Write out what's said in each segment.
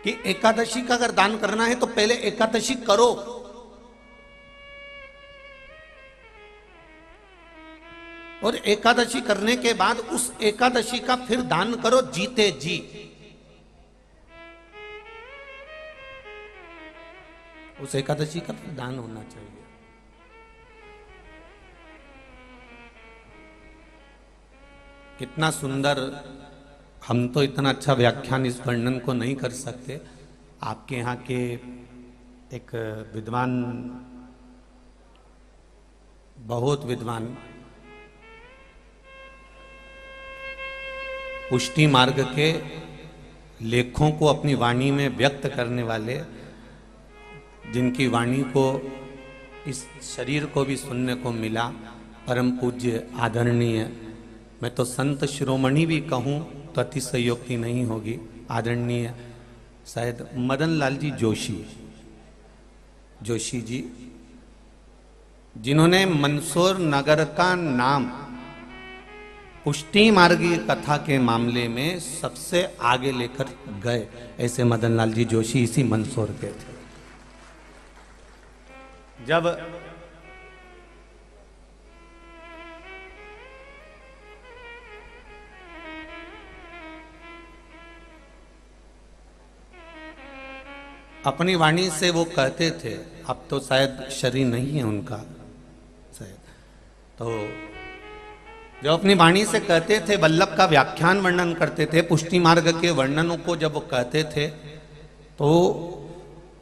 कि एकादशी का अगर दान करना है तो पहले एकादशी करो, और एकादशी करने के बाद उस एकादशी का फिर दान करो जीते जी। उस एकादशी का फिर दान होना चाहिए। कितना सुंदर। हम तो इतना अच्छा व्याख्यान इस वर्णन को नहीं कर सकते। आपके यहाँ के एक विद्वान, बहुत विद्वान, पुष्टि मार्ग के लेखों को अपनी वाणी में व्यक्त करने वाले, जिनकी वाणी को इस शरीर को भी सुनने को मिला, परम पूज्य आदरणीय, मैं तो संत शिरोमणि भी कहूँ तो अतिशयोक्ति नहीं होगी, आदरणीय शायद मदन लाल जी जोशी जी, जिन्होंने मंदसौर नगर का नाम पुष्टि मार्गी कथा के मामले में सबसे आगे लेकर गए, ऐसे मदन लाल जी जोशी इसी मंदसौर के थे। जब अपनी वाणी से वो कहते थे, अब तो शायद शरीर नहीं है उनका शायद, तो जब अपनी वाणी से कहते थे, वल्लभ का व्याख्यान वर्णन करते थे, पुष्टि मार्ग के वर्णनों को जब वो कहते थे तो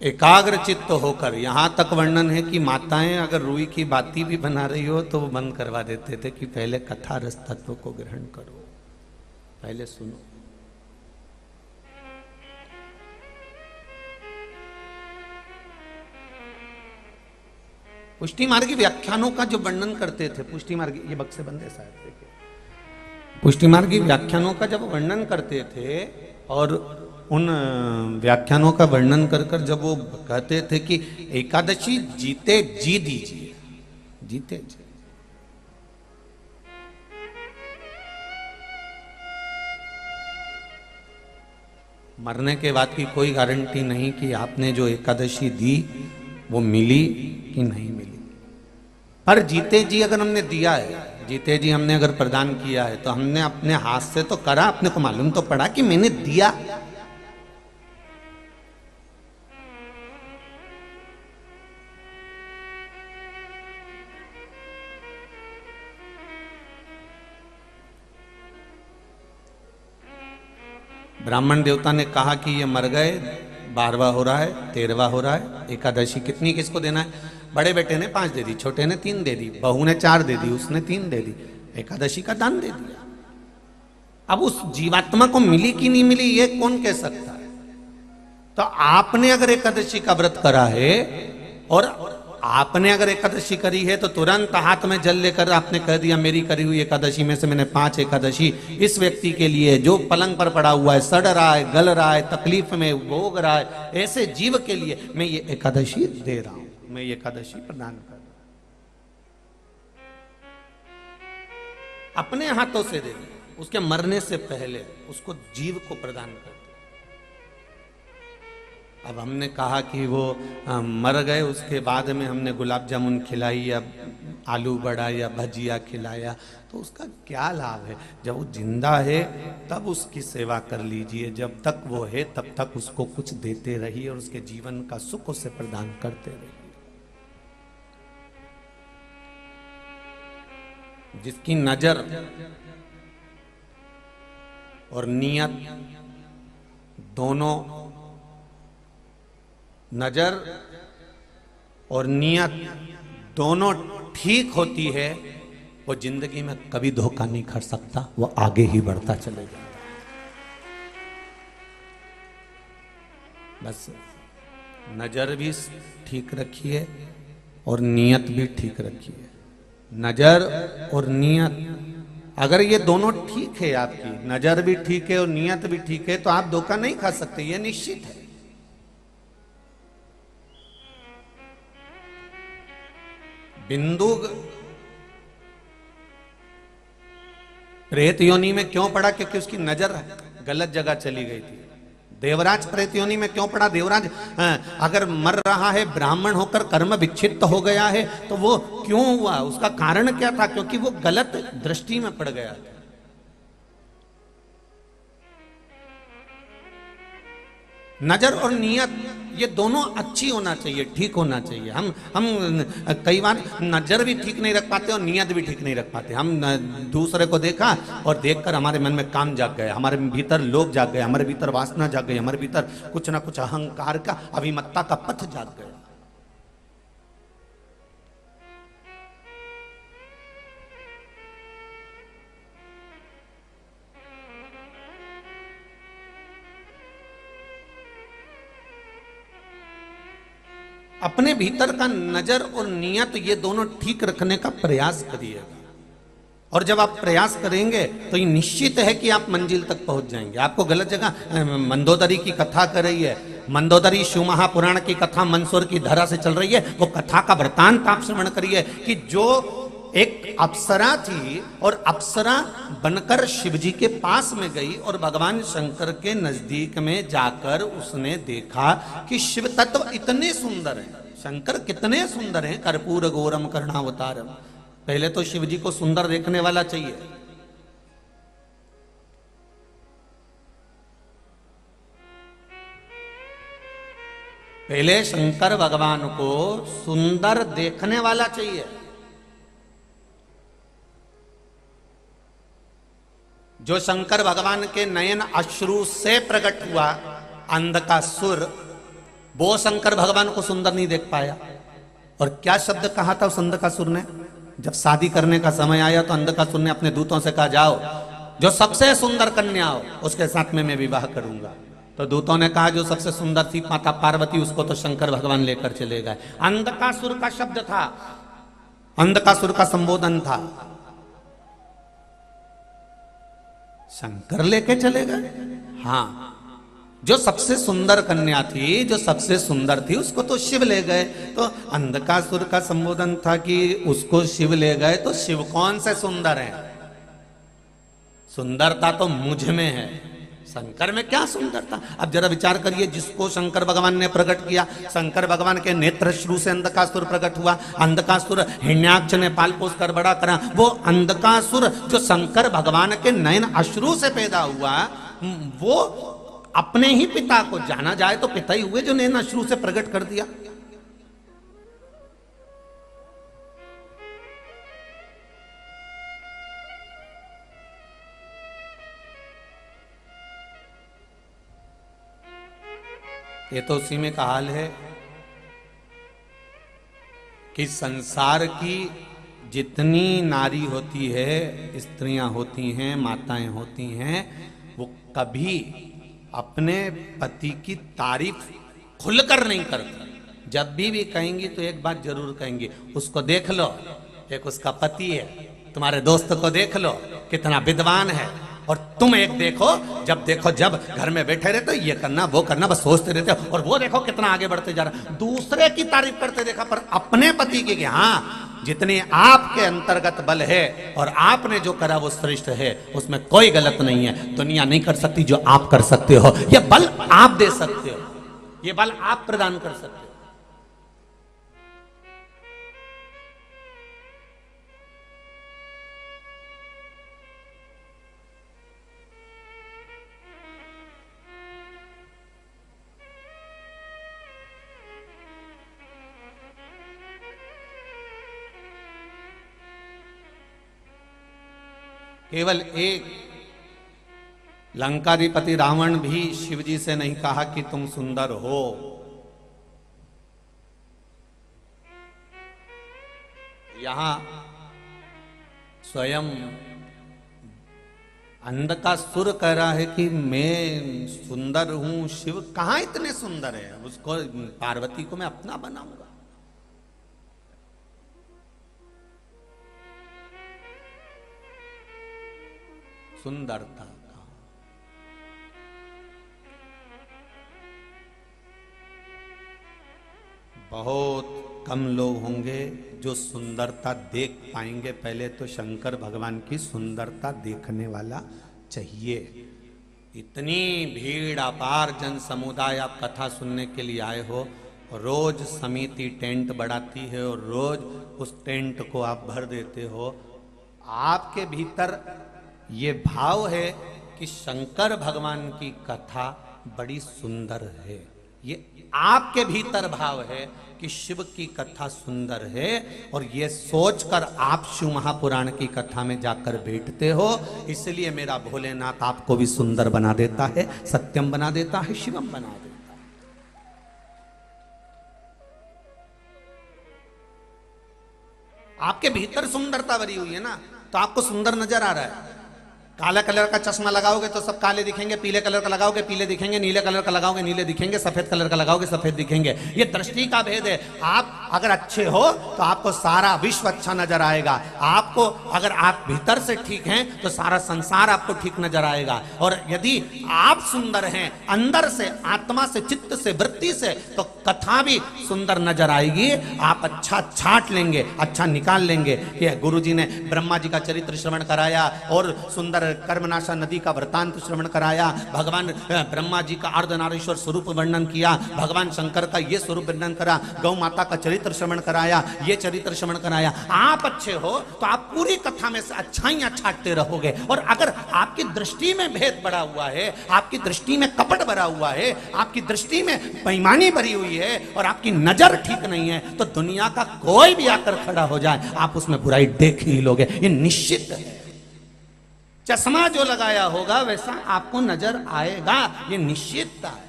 एकाग्र चित्त होकर, यहाँ तक वर्णन है कि माताएं अगर रुई की बाती भी बना रही हो तो वो बंद करवा देते थे कि पहले कथा रस तत्व को ग्रहण करो, पहले सुनो। पुष्टि मार्गी व्याख्यानों का जो वर्णन करते थे, पुष्टि मार्गी, ये बक्से बंदे शायद देखिए, पुष्टि मार्गी व्याख्यानों का जब वर्णन करते थे और उन व्याख्यानों का वर्णन कर कर जब वो कहते थे कि एकादशी जीते जी दीजिए, जीते जी, मरने के बाद की कोई गारंटी नहीं कि आपने जो एकादशी दी वो मिली कि नहीं मिली, पर जीते जी अगर हमने दिया है, जीते जी हमने अगर प्रदान किया है तो हमने अपने हाथ से तो करा, अपने को मालूम तो पड़ा कि मैंने दिया। ब्राह्मण देवता ने कहा कि ये मर गए, 12वां हो रहा है, 13वां हो रहा है, एकादशी कितनी किसको देना है? बड़े बेटे ने 5 दे दी, छोटे ने 3 दे दी, बहू ने 4 दे दी, उसने 3 दे दी, एकादशी का दान दे दिया। अब उस जीवात्मा को मिली कि नहीं मिली ये कौन कह सकता है? तो आपने अगर एकादशी का व्रत करा है और आपने अगर एकादशी करी है तो तुरंत हाथ में जल लेकर आपने कह दिया मेरी करी हुई एकादशी में से मैंने 5 एकादशी इस व्यक्ति के लिए जो पलंग पर पड़ा हुआ है, सड़ रहा है, गल रहा है, तकलीफ में भोग रहा है, ऐसे जीव के लिए मैं ये एकादशी दे रहा हूं, मैं ये एकादशी प्रदान कर रहा हूं। अपने हाथों से दे दे, उसके मरने से पहले उसको जीव को प्रदान कर। अब हमने कहा कि वो मर गए, उसके बाद में हमने गुलाब जामुन खिलाई या आलू बड़ा या भजिया खिलाया, तो उसका क्या लाभ है? जब वो जिंदा है तब उसकी सेवा कर लीजिए, जब तक वो है तब तक उसको कुछ देते रहिए और उसके जीवन का सुख उसे प्रदान करते रहिए। जिसकी नजर और नियत दोनों, नजर और नियत दोनों ठीक होती है, वो जिंदगी में कभी धोखा नहीं खा सकता, वो आगे ही बढ़ता चलेगा। बस नजर भी ठीक रखिए और नियत भी ठीक रखिए। नजर और नियत अगर ये दोनों ठीक है, आपकी नजर भी ठीक है और नियत भी ठीक है, तो आप धोखा नहीं खा सकते, ये निश्चित है। बिंदु प्रेत योनि में क्यों पड़ा? क्योंकि उसकी नजर गलत जगह चली गई थी। देवराज प्रेत योनि में क्यों पड़ा? देवराज अगर मर रहा है, ब्राह्मण होकर कर्म विच्छिन्न हो गया है, तो वो क्यों हुआ? उसका कारण क्या था? क्योंकि वो गलत दृष्टि में पड़ गया। नजर और नियत ये दोनों अच्छी होना चाहिए, ठीक होना चाहिए। हम कई बार नजर भी ठीक नहीं रख पाते और नियत भी ठीक नहीं रख पाते। हम दूसरे को देखा और देखकर हमारे मन में काम जाग गया, हमारे भीतर लोभ जाग गए, हमारे भीतर वासना जाग गई, हमारे भीतर कुछ ना कुछ अहंकार का, अभिमत्ता का पथ जाग गया। अपने भीतर का नजर और नियत ये दोनों ठीक रखने का प्रयास करिएगा, और जब आप प्रयास करेंगे तो ये निश्चित है कि आप मंजिल तक पहुंच जाएंगे। आपको गलत जगह, मंदोदरी की कथा कर रही है, मंदोदरी शिव महापुराण की कथा मंदसौर की धरा से चल रही है, वो कथा का वृतांत आप श्रवण करिए कि जो एक अप्सरा थी और अप्सरा बनकर शिवजी के पास में गई और भगवान शंकर के नजदीक में जाकर उसने देखा कि शिव तत्व इतने सुंदर हैं, शंकर कितने सुंदर हैं, कर्पूर गौरम कर्णावतारम। पहले तो शिवजी को सुंदर देखने वाला चाहिए। पहले शंकर भगवान को सुंदर देखने वाला चाहिए। जो शंकर भगवान के नयन अश्रु से प्रकट हुआ अंधकासुर, वो शंकर भगवान को सुंदर नहीं देख पाया। और क्या शब्द कहा था उस अंधकासुर ने? जब शादी करने का समय आया तो अंधकासुर ने अपने दूतों से कहा, जाओ जो सबसे सुंदर कन्या हो उसके साथ में मैं विवाह करूंगा। तो दूतों ने कहा जो सबसे सुंदर थी माता पार्वती, उसको तो शंकर भगवान लेकर चले गए। अंधकासुर का शब्द था, अंधकासुर का संबोधन था, शंकर लेके चले गए। हाँ, जो सबसे सुंदर कन्या थी, जो सबसे सुंदर थी, उसको तो शिव ले गए। तो अंधकासुर का संबोधन था कि उसको शिव ले गए तो शिव कौन से सुंदर है? सुंदरता तो मुझ में है, शंकर में क्या सुंदरता? अब जरा विचार करिए, जिसको शंकर भगवान ने प्रकट किया, शंकर भगवान के नेत्र श्रु से अंधकासुर प्रकट हुआ, अंधकासुर हिरण्याक्ष ने पाल पोस कर बड़ा करा, वो अंधकासुर जो शंकर भगवान के नयन अश्रु से पैदा हुआ, वो अपने ही पिता को, जाना जाए तो पिता ही हुए जो नयन अश्रु से प्रकट कर दिया। ये तो उसी में का हाल है कि संसार की जितनी नारी होती है, स्त्रियां होती हैं, माताएं होती हैं, वो कभी अपने पति की तारीफ खुलकर नहीं करती। जब भी कहेंगी तो एक बात जरूर कहेंगी, उसको देख लो, एक उसका पति है, तुम्हारे दोस्त को देख लो कितना विद्वान है, और तुम एक देखो, जब घर में बैठे रहते ये करना वो करना बस सोचते रहते हो, और वो देखो कितना आगे बढ़ते जा रहा। दूसरे की तारीफ करते देखा, पर अपने पति की, हाँ जितने आपके अंतर्गत बल है और आपने जो करा वो श्रेष्ठ है, उसमें कोई गलत नहीं है। दुनिया नहीं कर सकती जो आप कर सकते हो, ये बल आप दे सकते हो, ये बल आप प्रदान कर सकते हो। केवल एक लंकाधिपति रावण भी शिवजी से नहीं कहा कि तुम सुंदर हो। यहां स्वयं अंधकासुर कह रहा है कि मैं सुंदर हूं, शिव कहां इतने सुंदर है, उसको पार्वती को मैं अपना बनाऊंगा। सुंदरता का बहुत कम लोग होंगे जो सुंदरता देख पाएंगे। पहले तो शंकर भगवान की सुंदरता देखने वाला चाहिए। इतनी भीड़, अपार जन समुदाय, आप कथा सुनने के लिए आए हो। रोज समिति टेंट बढ़ाती है और रोज उस टेंट को आप भर देते हो। आपके भीतर ये भाव है कि शंकर भगवान की कथा बड़ी सुंदर है। ये आपके भीतर भाव है कि शिव की कथा सुंदर है, और ये सोचकर आप शिव महापुराण की कथा में जाकर बैठते हो। इसलिए मेरा भोलेनाथ आपको भी सुंदर बना देता है, सत्यम बना देता है, शिवम बना देता है। आपके भीतर सुंदरता भरी हुई है ना, तो आपको सुंदर नजर आ रहा है। काला कलर का चश्मा लगाओगे तो सब काले दिखेंगे, पीले कलर का लगाओगे पीले दिखेंगे, नीले कलर का लगाओगे नीले दिखेंगे, सफेद कलर का लगाओगे सफेद दिखेंगे। ये दृष्टि का भेद है। आप अगर अच्छे हो तो आपको सारा विश्व अच्छा नजर आएगा। आपको अगर आप भीतर से ठीक हैं तो सारा संसार आपको ठीक नजर आएगा। और यदि आप सुंदर हैं अंदर से, आत्मा से, चित्त से, वृत्ति से, तो कथा भी सुंदर नजर आएगी। आप अच्छा छाट लेंगे, अच्छा निकाल लेंगे। कि गुरु जी ने ब्रह्मा जी का चरित्र श्रवण कराया और सुंदर कर्मनाशा नदी का वृतांत श्रवण कराया। भगवान ब्रह्मा जी का अर्धनारीश्वर स्वरूप वर्णन किया। भगवान शंकर का ये स्वरूप वर्णन करा। गौ माता का चरित्र श्रवण कराया, ये चरित्र श्रवण कराया। आप अच्छे हो तो आप पूरी कथा में से अच्छाइयां छाटते रहोगे। और अगर आपकी दृष्टि में भेद बढ़ा हुआ है, आपकी दृष्टि में कपट भरा हुआ है, आपकी दृष्टि में बेईमानी भरी हुई है और आपकी नजर ठीक नहीं है, तो दुनिया का कोई भी आकर खड़ा हो जाए आप उसमें बुराई देख ही लोगे। ये निश्चित है। चश्मा जो लगाया होगा वैसा आपको नजर आएगा, ये निश्चितता है।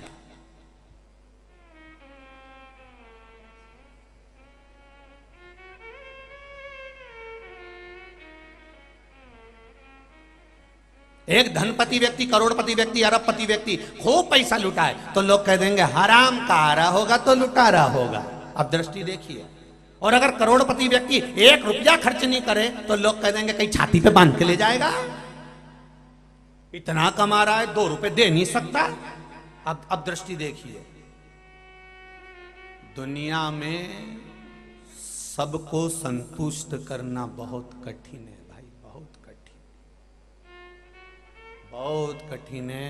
एक धनपति व्यक्ति, करोड़पति व्यक्ति, अरबपति व्यक्ति खूब पैसा लुटाए तो लोग कह देंगे हराम का आ रहा होगा तो लुटा रहा होगा। अब दृष्टि देखिए। और अगर करोड़पति व्यक्ति 1 रुपया खर्च नहीं करे तो लोग कह देंगे कहीं छाती पे बांध के ले जाएगा, इतना कमा रहा है 2 रुपए दे नहीं सकता। अब दृष्टि देखिए। दुनिया में सबको संतुष्ट करना बहुत कठिन है भाई, बहुत कठिन, बहुत कठिन है।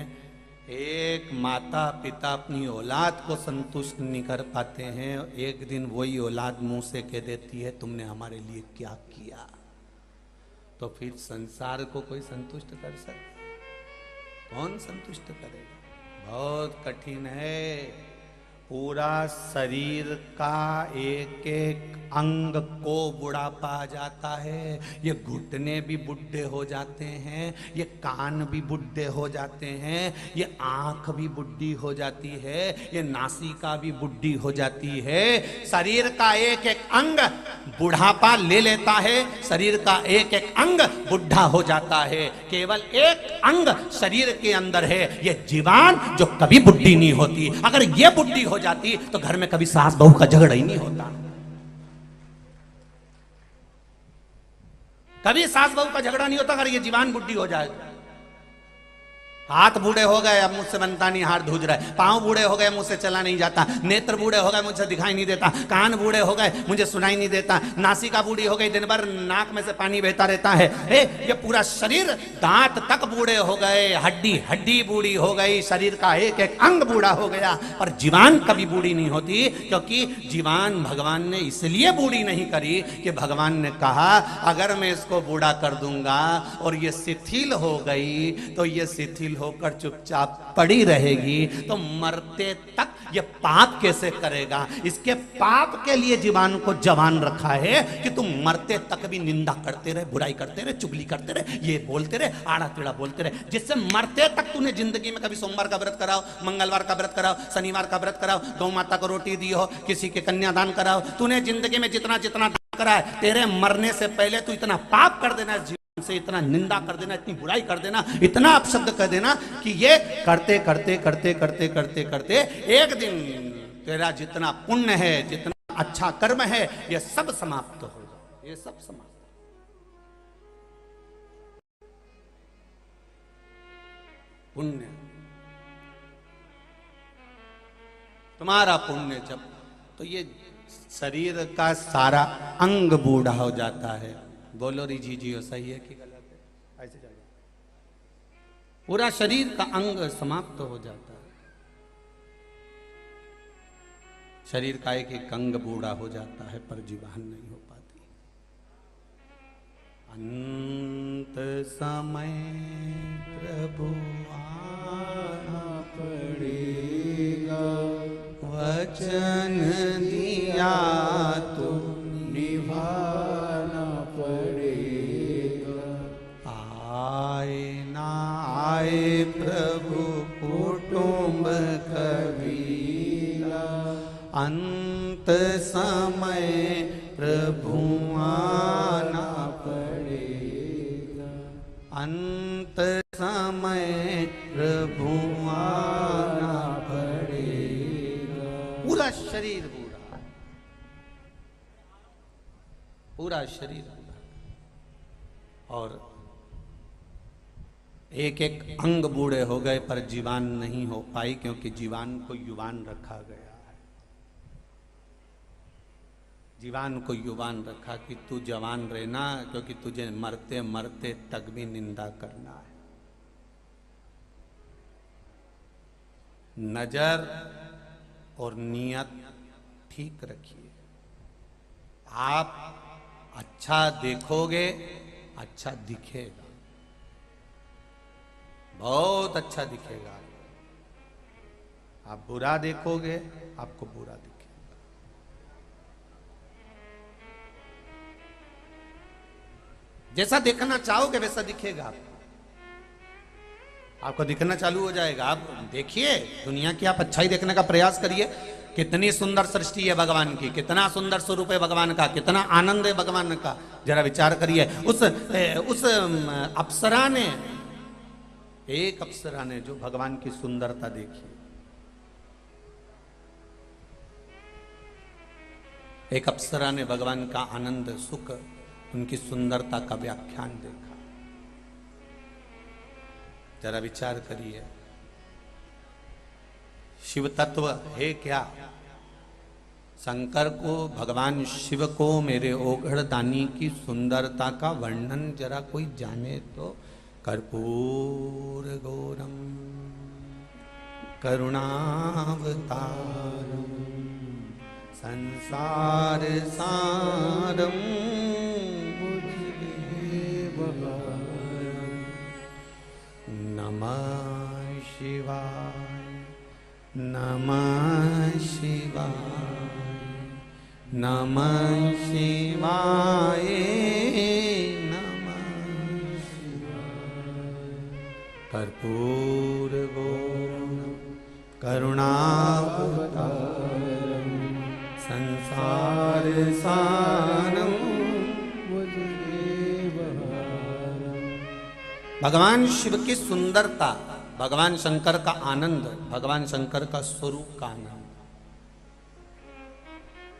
एक माता पिता अपनी औलाद को संतुष्ट नहीं कर पाते हैं, एक दिन वही औलाद मुंह से कह देती है तुमने हमारे लिए क्या किया, तो फिर संसार को कोई संतुष्ट कर सकता? कौन संतुष्ट करेगा? बहुत कठिन है। पूरा शरीर का एक एक अंग को बुढ़ापा आ जाता है। ये घुटने भी बुढ़े हो जाते हैं, ये कान भी बुढ़े हो जाते हैं, ये आंख भी बुढ़ी हो जाती है, ये नासिका भी बुढ़ी हो जाती है। शरीर का एक एक अंग बुढ़ापा ले लेता है, शरीर का एक एक अंग बुढ़ा हो जाता है। केवल एक अंग शरीर के अंदर है, ये जीवान, जो कभी बुढ़ी नहीं होती। अगर ये बुढ़ी हो जाती तो घर में कभी सास बहू का झगड़ा ही नहीं होता। कभी सास बहू का झगड़ा नहीं होता अगर ये जीवान बुढ़ी हो जाए। हाथ बूढ़े हो गए अब मुझसे बनता नहीं, हाथ धूज रहा है। पांव बूढ़े हो गए मुझसे चला नहीं जाता। नेत्र बूढ़े हो गए मुझसे दिखाई नहीं देता। कान बूढ़े हो गए मुझे सुनाई नहीं देता। नासिका बूढ़ी हो गई, दिन भर नाक में से पानी बहता रहता है। ये पूरा शरीर, दांत तक बूढ़े हो गए, हड्डी हड्डी बूढ़ी हो गई, शरीर का एक एक अंग बूढ़ा हो गया। पर जीवान कभी बूढ़ी नहीं होती, क्योंकि जीवान भगवान ने इसलिए बूढ़ी नहीं करी कि भगवान ने कहा अगर मैं इसको बूढ़ा कर दूंगा और ये शिथिल हो गई तो ये शिथिल होकर चुपचाप पड़ी रहेगी, तो मरते तक ये पाप कैसे करेगा। इसके पाप के लिए जीवान को जवान रखा है कि तुम मरते तक भी निंदा करते रहे, बुराई करते रहे, चुगली करते रहे, ये बोलते रहे, आड़ा टेढ़ा बोलते रहे, जिससे मरते तक तूने जिंदगी में कभी सोमवार का व्रत कराओ, मंगलवार का व्रत कराओ, शनिवार का व्रत कराओ, गौ माता को रोटी दी हो, किसी के कन्यादान कराओ, तूने जिंदगी में जितना जितना दान करा है, तेरे मरने से पहले तू इतना पाप कर देना से, इतना निंदा कर देना, इतनी बुराई कर देना, इतना अपशब्द कर देना कि ये करते करते करते करते करते करते एक दिन तेरा जितना पुण्य है, जितना अच्छा कर्म है, ये सब समाप्त होगा। ये सब समाप्त। पुण्य, तुम्हारा पुण्य जब, तो ये शरीर का सारा अंग बूढ़ा हो जाता है। बोलो री जी, सही है कि गलत है? ऐसे चलो। पूरा शरीर का अंग समाप्त हो जाता है। शरीर का एक एक अंग बूढ़ा हो जाता है पर जीवान नहीं हो पाती। अंत समय प्रभु आना पड़ेगा, वचन दिया तो निभाना पड़ेगा। आए ना आए प्रभु कुटुंब कबीला, अंत समय प्रभु आना पड़ेगा। अंत समय प्रभु आना पड़ेगा। पूरा शरीर बूढ़ा, पूरा शरीर बूढ़ा और एक एक अंग बूढ़े हो गए पर जीवान नहीं हो पाई, क्योंकि जीवान को युवान रखा गया है। जीवान को युवान रखा कि तू जवान रहना, क्योंकि तुझे मरते मरते तक भी निंदा करना है। नजर और नियत ठीक रखिए। आप अच्छा देखोगे अच्छा दिखेगा, बहुत अच्छा दिखेगा। आप बुरा देखोगे आपको बुरा दिखेगा। जैसा देखना चाहोगे वैसा दिखेगा आपको। आपको दिखना चालू हो जाएगा। आप देखिए दुनिया की, आप अच्छाई देखने का प्रयास करिए। कितनी सुंदर सृष्टि है भगवान की, कितना सुंदर स्वरूप है भगवान का, कितना आनंद है भगवान का। जरा विचार करिए। उस अप्सरा ने, एक अप्सरा ने जो भगवान की सुंदरता देखी, एक अप्सरा ने भगवान का आनंद सुख, उनकी सुंदरता का व्याख्यान देखा। जरा विचार करिए। शिव तत्व है क्या? शंकर को, भगवान शिव को मेरे ओघड़ दानी की सुंदरता का वर्णन जरा कोई जाने तो। कर्पूर गौरम करुणावतारम संसार सारम नमः शिवाय, नमः शिवाय, नमः शिवाय, नमः शिवाय। कर्पूर गौरम करुणावतारम संसार सारम। भगवान शिव की सुंदरता, भगवान शंकर का आनंद, भगवान शंकर का स्वरूप का आनंद।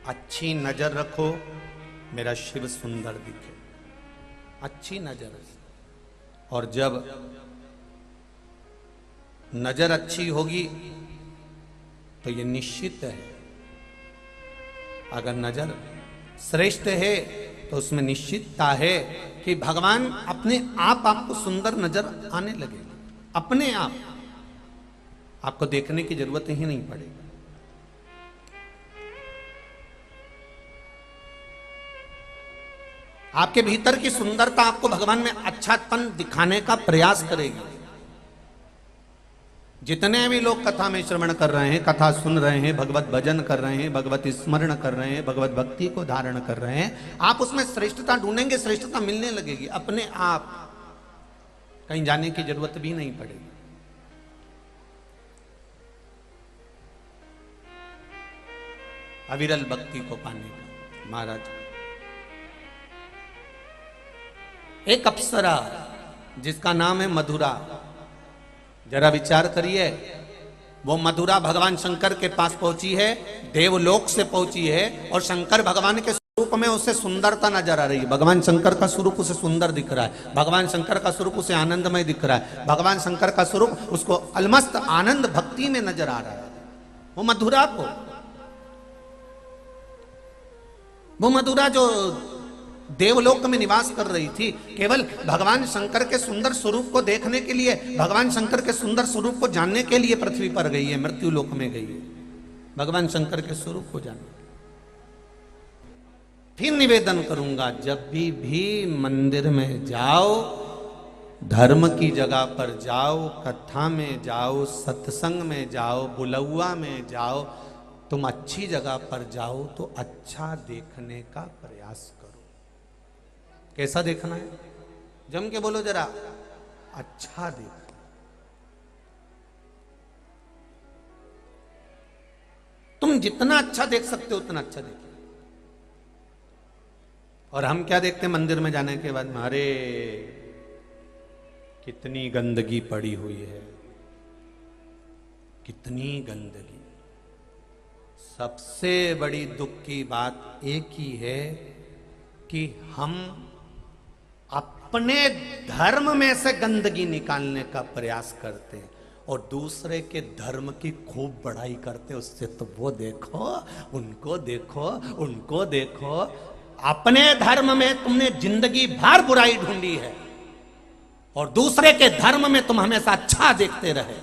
अच्छी नजर रखो, मेरा शिव सुंदर दिखे। अच्छी नजर। और जब नजर अच्छी होगी तो ये निश्चित है, अगर नजर श्रेष्ठ है तो उसमें निश्चितता है कि भगवान अपने आप आपको सुंदर नजर आने लगेगा। अपने आप आपको देखने की जरूरत ही नहीं पड़ेगी। आपके भीतर की सुंदरता आपको भगवान में अच्छापन दिखाने का प्रयास करेगी। जितने भी लोग कथा में श्रवण कर रहे हैं, कथा सुन रहे हैं, भगवत भजन कर रहे हैं, भगवत स्मरण कर रहे हैं, भगवत भक्ति को धारण कर रहे हैं, आप उसमें श्रेष्ठता ढूंढेंगे, श्रेष्ठता मिलने लगेगी अपने आप। कहीं जाने की जरूरत भी नहीं पड़ेगी। अविरल भक्ति को पाने का महाराज। एक अप्सरा जिसका नाम है मधुरा, जरा विचार करिए। वो मधुरा भगवान शंकर के पास पहुंची है, देवलोक से पहुंची है, और शंकर भगवान के स्वरूप में उसे सुंदरता नजर आ रही है। भगवान शंकर का स्वरूप उसे सुंदर दिख रहा है, भगवान शंकर का स्वरूप उसे आनंदमय दिख रहा है, भगवान शंकर का स्वरूप उसको अलमस्त आनंद भक्ति में नजर आ रहा है। वो मधुरा को, वो मधुरा जो देवलोक में निवास कर रही थी, केवल भगवान शंकर के सुंदर स्वरूप को देखने के लिए, भगवान शंकर के सुंदर स्वरूप को जानने के लिए पृथ्वी पर गई है, मृत्यु लोक में गई है भगवान शंकर के स्वरूप को जानने। फिर निवेदन करूंगा, जब भी मंदिर में जाओ, धर्म की जगह पर जाओ, कथा में जाओ, सत्संग में जाओ, बुलौआ में जाओ, तुम अच्छी जगह पर जाओ तो अच्छा देखने का प्रयास करो। कैसा देखना है? जम के बोलो जरा, अच्छा देखो। तुम जितना अच्छा देख सकते हो उतना अच्छा देखो। और हम क्या देखते हैं मंदिर में जाने के बाद में? अरे कितनी गंदगी पड़ी हुई है, कितनी गंदगी। सबसे बड़ी दुख की बात एक ही है कि हम अपने धर्म में से गंदगी निकालने का प्रयास करते हैं और दूसरे के धर्म की खूब बड़ाई करते हैं। उससे तो वो देखो, उनको देखो, उनको देखो। अपने धर्म में तुमने जिंदगी भर बुराई ढूंढी है और दूसरे के धर्म में तुम हमेशा अच्छा देखते रहे।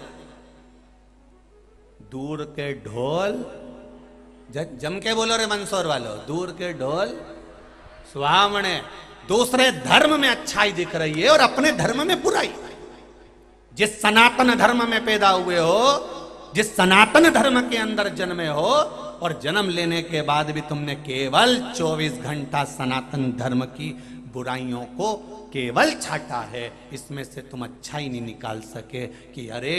दूर के ढोल, जम के बोलो रे मंदसौर वालों, दूर के ढोल सुहावने। दूसरे धर्म में अच्छाई दिख रही है और अपने धर्म में बुराई। जिस सनातन धर्म में पैदा हुए हो, जिस सनातन धर्म के अंदर जन्मे हो, और जन्म लेने के बाद भी तुमने केवल 24 घंटा सनातन धर्म की बुराइयों को केवल छाटा है, इसमें से तुम अच्छा ही नहीं निकाल सके कि अरे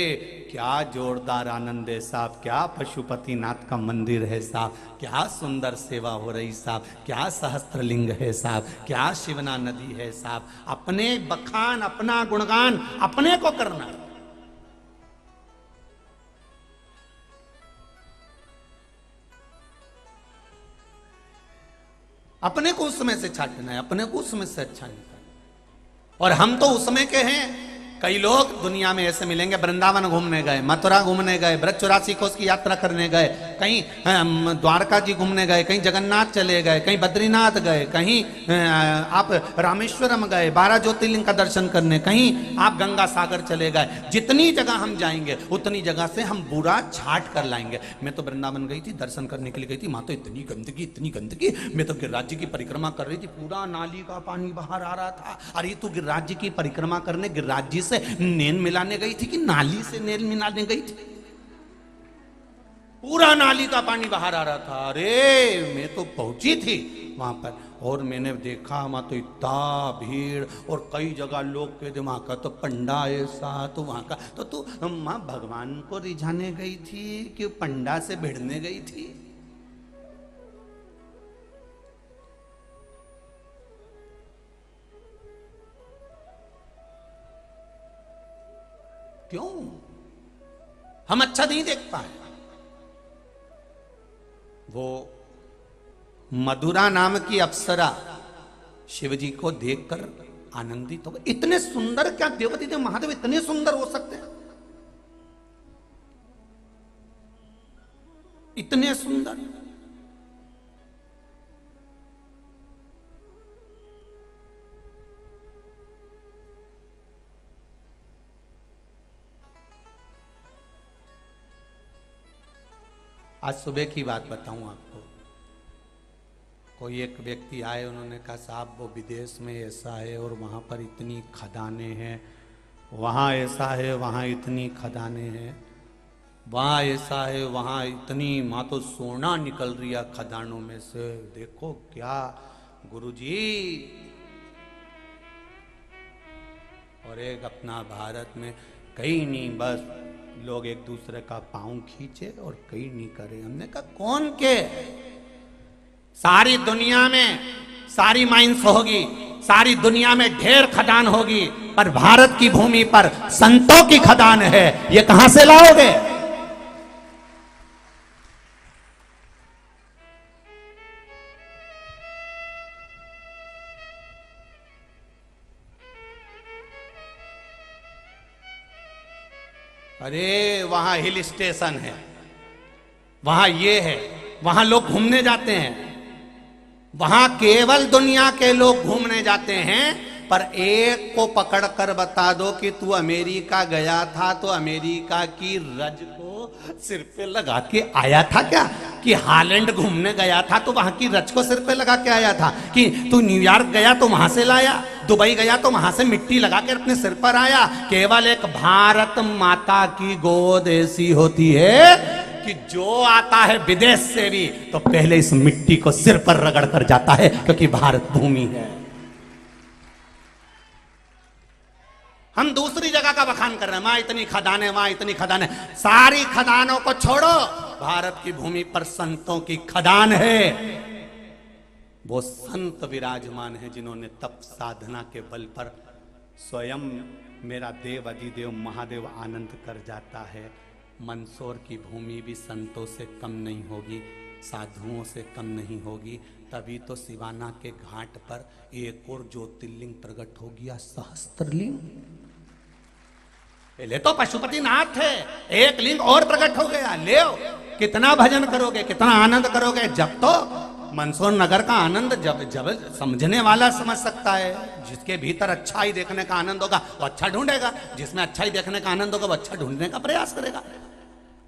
क्या जोरदार आनंद है साहब, क्या पशुपतिनाथ का मंदिर है साहब, क्या सुंदर सेवा हो रही साहब, क्या सहस्त्रलिंग है साहब, क्या शिवना नदी है साहब। अपने बखान, अपना गुणगान अपने को करना। अपने को उसमें से छाटना है, अपने को उसमें से अच्छा निकालना। और हम तो उसमें के हैं। कई लोग दुनिया में ऐसे मिलेंगे, वृंदावन घूमने गए, मथुरा घूमने गए, ब्रज 84 कोस की यात्रा करने गए, कहीं द्वारका जी घूमने गए, कहीं जगन्नाथ चले गए, कहीं बद्रीनाथ गए, कहीं आप रामेश्वरम गए 12 ज्योतिर्लिंग का दर्शन करने, कहीं आप गंगा सागर चले गए। जितनी जगह हम जाएंगे उतनी जगह से हम बुरा छाट कर लाएंगे। मैं तो वृंदावन गई थी, दर्शन करने के लिए गई थी, वहां तो इतनी गंदगी, इतनी गंदगी। मैं तो गिरिराज जी की परिक्रमा कर रही थी, पूरा नाली का पानी बाहर आ रहा था। अरे तू गिरिराज जी की परिक्रमा करने गिरिराज जी से नेल मिलाने गई थी कि नाली से नेल मिलाने गई थी? पूरा नाली का पानी बाहर आ रहा था। अरे मैं तो पहुंची थी वहां पर और मैंने देखा वहां तो इतना भीड़, और कई जगह लोग कहते वहां का तो पंडा ऐसा, तो वहां का तो तू मां भगवान को रिझाने गई थी कि पंडा से भिड़ने गई थी? क्यों हम अच्छा नहीं देख पाए? वो मधुरा नाम की अप्सरा शिवजी को देखकर आनंदित हो गए। इतने सुंदर, क्या देवती देव महादेव इतने सुंदर हो सकते हैं? इतने सुंदर। आज सुबह की बात बताऊं आपको। कोई एक व्यक्ति आए, उन्होंने कहा साहब वो विदेश में ऐसा है और वहाँ पर इतनी खदानें हैं, वहाँ ऐसा है, वहाँ इतनी खदानें हैं, वहाँ ऐसा है, वहाँ इतनी, वहाँ तो सोना निकल रही है खदानों में से। देखो क्या गुरुजी। और एक अपना भारत में कहीं नहीं, बस लोग एक दूसरे का पांव खींचे और कहीं नहीं करे। हमने कहा कौन के? सारी दुनिया में सारी माइंस होगी, सारी दुनिया में ढेर खदान होगी, पर भारत की भूमि पर संतों की खदान है, ये कहां से लाओगे? अरे वहां हिल स्टेशन है, वहां ये है, वहां लोग घूमने जाते हैं, वहां केवल दुनिया के लोग घूमने जाते हैं, पर एक को पकड़ कर बता दो कि तू अमेरिका गया था तो अमेरिका की रज को सिर पे लगा के आया था क्या? कि हालैंड घूमने गया था तो वहां की रज को सिर पे लगा के आया था? कि तू न्यूयॉर्क गया तो वहां से लाया, दुबई गया तो वहां से मिट्टी लगा के अपने सिर पर आया? केवल एक भारत माता की गोद ऐसी होती है कि जो आता है विदेश से भी तो पहले इस मिट्टी को सिर पर रगड़ कर जाता है, क्योंकि भारत भूमि है। हम दूसरी जगह का बखान कर रहे हैं, वहां इतनी खदानें, वहां इतनी खदानें। सारी खदानों को छोड़ो, भारत की भूमि पर संतों की खदान है। वो संत विराजमान है जिन्होंने तप साधना के बल पर स्वयं मेरा देव अधिदेव महादेव आनंद कर जाता है। मंदसौर की भूमि भी संतों से कम नहीं होगी, साधुओं से कम नहीं होगी। तभी तो सिवाना के घाट पर एक और ज्योतिर्लिंग प्रकट हो गया, सहस्त्रलिंग। पहले तो पशुपतिनाथ थे, एक लिंग और प्रकट हो गया। ले कितना भजन करोगे, कितना आनंद करोगे? जब तो मंदसौर नगर का आनंद जब जब समझने वाला समझ सकता है। जिसके भीतर अच्छाई देखने का आनंद होगा वो अच्छा ढूंढेगा, जिसमें अच्छाई देखने का आनंद होगा वो अच्छा ढूंढने का प्रयास करेगा।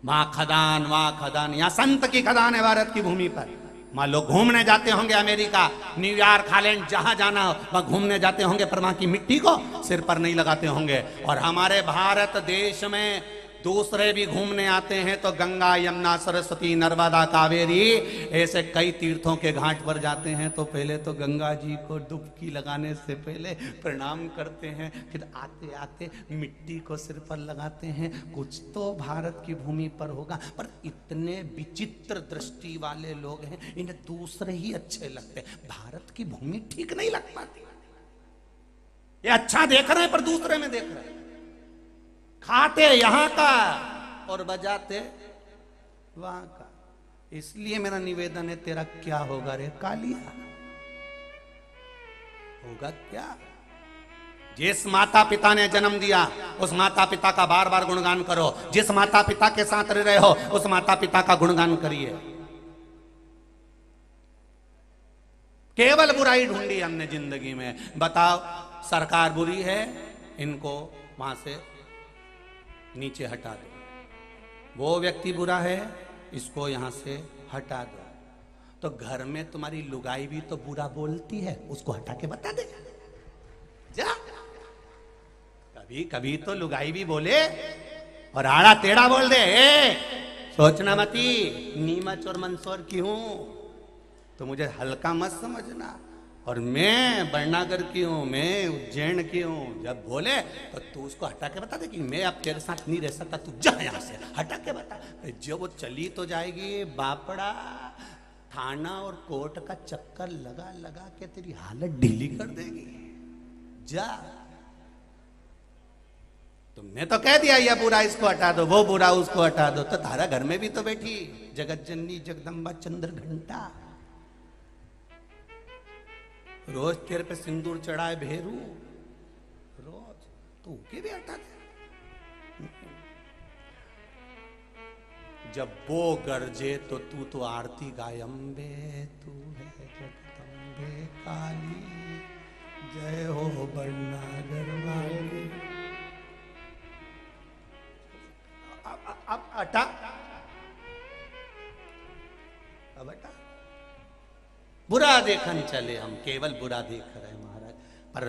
वहां खदान, यहाँ संत की खदान है भारत की भूमि पर। वहां लोग घूमने जाते होंगे, अमेरिका, न्यूयॉर्क, हालैंड, जहां जाना हो वहां घूमने जाते होंगे, पर वहां की मिट्टी को सिर पर नहीं लगाते होंगे। और हमारे भारत देश में दूसरे भी घूमने आते हैं तो गंगा, यमुना, सरस्वती, नर्मदा, कावेरी, ऐसे कई तीर्थों के घाट पर जाते हैं तो पहले तो गंगा जी को डुबकी लगाने से पहले प्रणाम करते हैं, फिर आते आते मिट्टी को सिर पर लगाते हैं। कुछ तो भारत की भूमि पर होगा, पर इतने विचित्र दृष्टि वाले लोग हैं, इन्हें दूसरे ही अच्छे लगते। भारत की भूमि ठीक नहीं लग पाती। ये अच्छा देख रहे हैं पर दूसरे में देख रहे हैं। खाते यहां का और बजाते वहां का। इसलिए मेरा निवेदन है, तेरा क्या होगा रे कालिया? होगा क्या? जिस माता पिता ने जन्म दिया उस माता पिता का बार बार गुणगान करो। जिस माता पिता के साथ रह रहे हो उस माता पिता का गुणगान करिए। केवल बुराई ढूंढी हमने जिंदगी में। बताओ, सरकार बुरी है, इनको वहां से नीचे हटा दो। वो व्यक्ति बुरा है, इसको यहां से हटा दो। तो घर में तुम्हारी लुगाई भी तो बुरा बोलती है, उसको हटा के बता दे जा। कभी कभी तो लुगाई भी बोले और आड़ा टेढ़ा बोल दे। सोचना मती नीमच और मंदसौर की हूं तो मुझे हल्का मत समझना। और मैं बरनागर की हूं, मैं उज्जैन की हूं। जब बोले तो तू उसको हटा के बता दे कि मैं अब तेरे साथ नहीं रह सकता, तू जा यहां से, हटा के बता। जो वो चली तो जाएगी, बापड़ा थाना और कोर्ट का चक्कर लगा लगा के तेरी हालत ढीली कर देगी। जा। तुमने तो कह दिया ये बुरा इसको हटा दो, वो बुरा उसको हटा दो, तो तारा घर में भी तो बैठी जगत जननी जगदम्बा चंद्र घंटा, रोज तेरे पे सिंदूर चढ़ाए भेरू, रोज तू के भी हटा दे। जब वो गरजे तो तू तो आरती गाय, अम्बे तू है जगदम्बे काली, जय हो बरनागर वाली। अब हटा, अब हटा। बुरा देखन चले हम, केवल बुरा देख रहे हैं महाराज। पर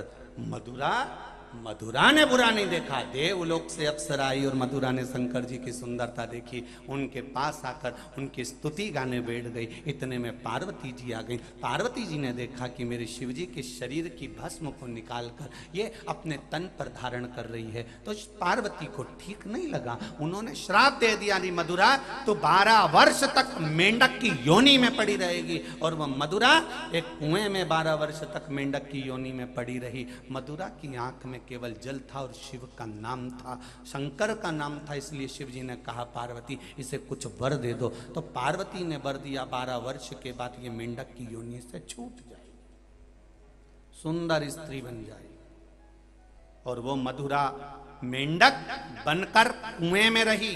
मधुरा ने बुरा नहीं देखा। देवलोक से अप्सरा आई और मधुरा ने शंकर जी की सुंदरता देखी, उनके पास आकर उनकी स्तुति गाने बैठ गई। इतने में पार्वती जी आ गई। पार्वती जी ने देखा कि मेरे शिव जी के शरीर की भस्म को निकालकर ये अपने तन पर धारण कर रही है, तो पार्वती को ठीक नहीं लगा। उन्होंने श्राप दे दिया, नहीं मधुरा तो 12 वर्ष तक मेंढक की योनि में पड़ी रहेगी। और वह मधुरा एक कुएं में 12 वर्ष तक मेंढक की योनि में पड़ी रही। मधुरा की आंख में केवल जल था और शिव का नाम था, शंकर का नाम था। इसलिए शिव जी ने कहा पार्वती इसे कुछ वर दे दो। तो पार्वती ने वर दिया, 12 वर्ष के बाद ये मेंढक की योनि से छूट जाए, सुंदर स्त्री बन जाए। और वो मधुरा मेंढक बनकर कुएं में रही।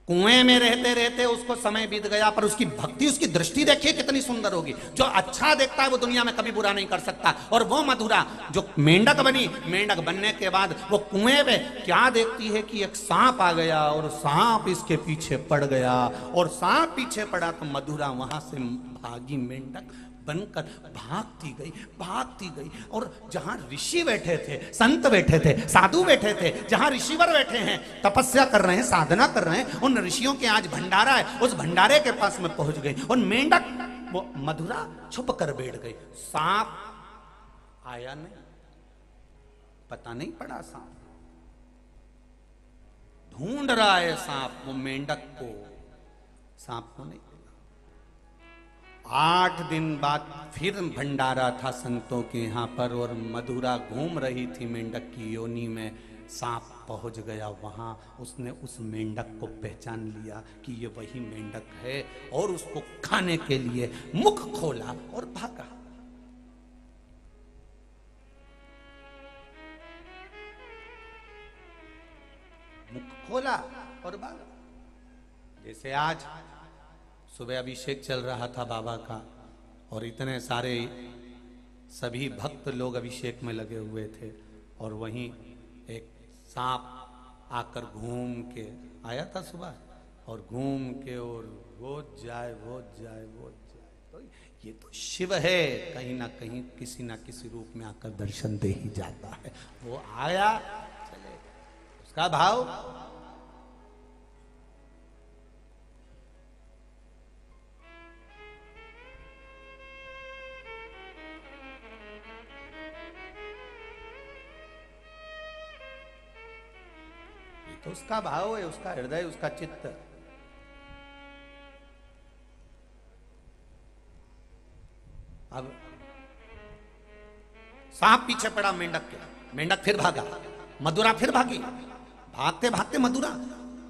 कुएं में रहते रहते उसको समय बीत गया, पर उसकी भक्ति, उसकी दृष्टि देखिए कितनी सुंदर होगी। जो अच्छा देखता है वो दुनिया में कभी बुरा नहीं कर सकता। और वो मधुरा जो मेंढक बनी, मेंढक बनने के बाद वो कुएं में क्या देखती है कि एक सांप आ गया और सांप इसके पीछे पड़ गया, और सांप पीछे पड़ा तो मधुरा वहां से भागी, मेंढक बनकर भागती गई। और जहां ऋषि बैठे थे, संत बैठे थे, साधु बैठे थे, जहां ऋषिवर बैठे हैं, तपस्या कर रहे हैं, साधना कर रहे हैं, उन ऋषियों के आज भंडारा है, उस भंडारे के पास में पहुंच गई और मेंढक वो मधुरा छुप कर बैठ गई। सांप आया नहीं, पता नहीं पड़ा, सांप ढूंढ रहा है सांप वो मेंढक को, सांप को नहीं। 8 दिन बाद फिर भंडारा था संतों के यहाँ पर, और मधुरा घूम रही थी मेंढक की योनि में। सांप पहुंच गया वहां, उसने उस मेंढक को पहचान लिया कि ये वही मेंढक है, और उसको खाने के लिए मुख खोला और भागा। मुख खोला और भागा। जैसे आज सुबह अभिषेक चल रहा था बाबा का, और इतने सारे सभी भक्त लोग अभिषेक में लगे हुए थे, और वहीं एक सांप आकर घूम के आया था सुबह, और घूम के और वो जाए। तो ये तो शिव है, कहीं ना कहीं किसी ना किसी रूप में आकर दर्शन दे ही जाता है। वो आया, चले, उसका भाव। तो उसका भाव है, उसका हृदय, उसका चित्त। अब सांप पीछे पड़ा मेंढक के, मेंढक फिर भागा, मधुरा फिर भागी, भागते भागते मधुरा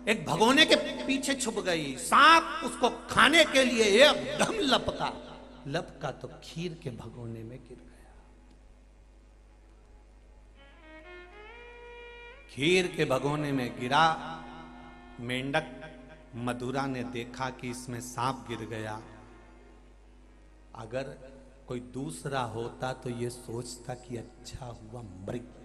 एक भगोने के पीछे छुप गई। सांप उसको खाने के लिए एकदम लपका तो खीर के भगोने में गिर गया। खीर के भगोने में गिरा। मेंढक मधुरा ने देखा कि इसमें सांप गिर गया। अगर कोई दूसरा होता तो ये सोचता कि अच्छा हुआ मर गया।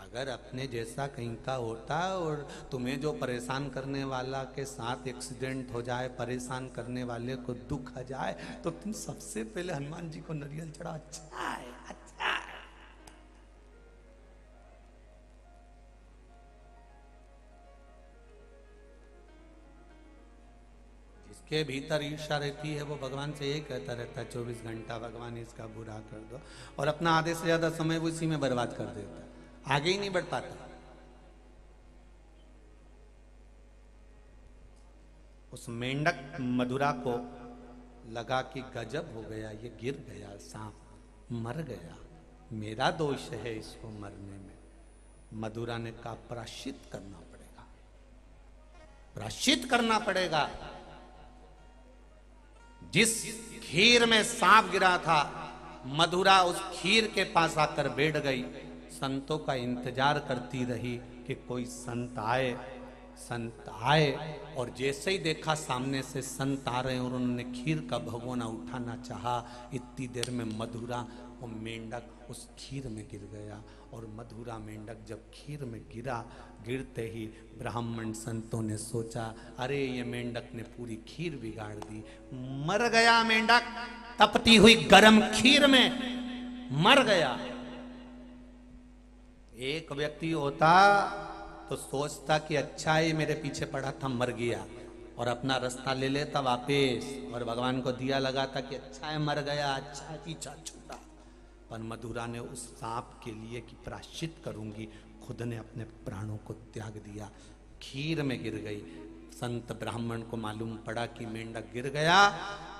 अगर अपने जैसा कहीं का होता और तुम्हें जो परेशान करने वाला के साथ एक्सीडेंट हो जाए, परेशान करने वाले को दुख आ जाए, तो तुम सबसे पहले हनुमान जी को नारियल चढ़ा, अच्छा है, अच्छा है। के भीतर ईर्ष्या रहती है वो भगवान से यही कहता रहता है 24 घंटा, भगवान इसका बुरा कर दो, और अपना आधे से ज्यादा समय वो इसी में बर्बाद कर देता, आगे ही नहीं बढ़ पाता। उस मेंढक मधुरा को लगा कि गजब हो गया, ये गिर गया, सांप मर गया, मेरा दोष है इसको मरने में। मधुरा ने कहा प्रायश्चित करना पड़ेगा, प्रायश्चित करना पड़ेगा। जिस खीर में सांप गिरा था, मधुरा उस खीर के पास आकर बैठ गई। संतों का इंतजार करती रही कि कोई संत आए, संत आए, और जैसे ही देखा सामने से संत आ रहे हैं और उन्होंने खीर का भगोना उठाना चाहा, इतनी देर में मधुरा वो मेंढक उस खीर में गिर गया। और मधुरा मेंढक जब खीर में गिरा, गिरते ही ब्राह्मण संतों ने सोचा अरे ये मेंढक ने पूरी खीर बिगाड़ दी, मर गया मेंढक, तपती हुई गर्म खीर में मर गया। एक व्यक्ति होता तो सोचता कि अच्छा है मेरे पीछे पड़ा था, मर गया, और अपना रास्ता ले लेता वापस, और भगवान को दिया लगाता कि अच्छा है मर गया, अच्छा पीछा छूटा। पर मधुरा ने उस सांप के लिए कि प्रायश्चित करूंगी, खुद ने अपने प्राणों को त्याग दिया, खीर में गिर गई। संत ब्राह्मण को मालूम पड़ा कि मेंढक गिर गया,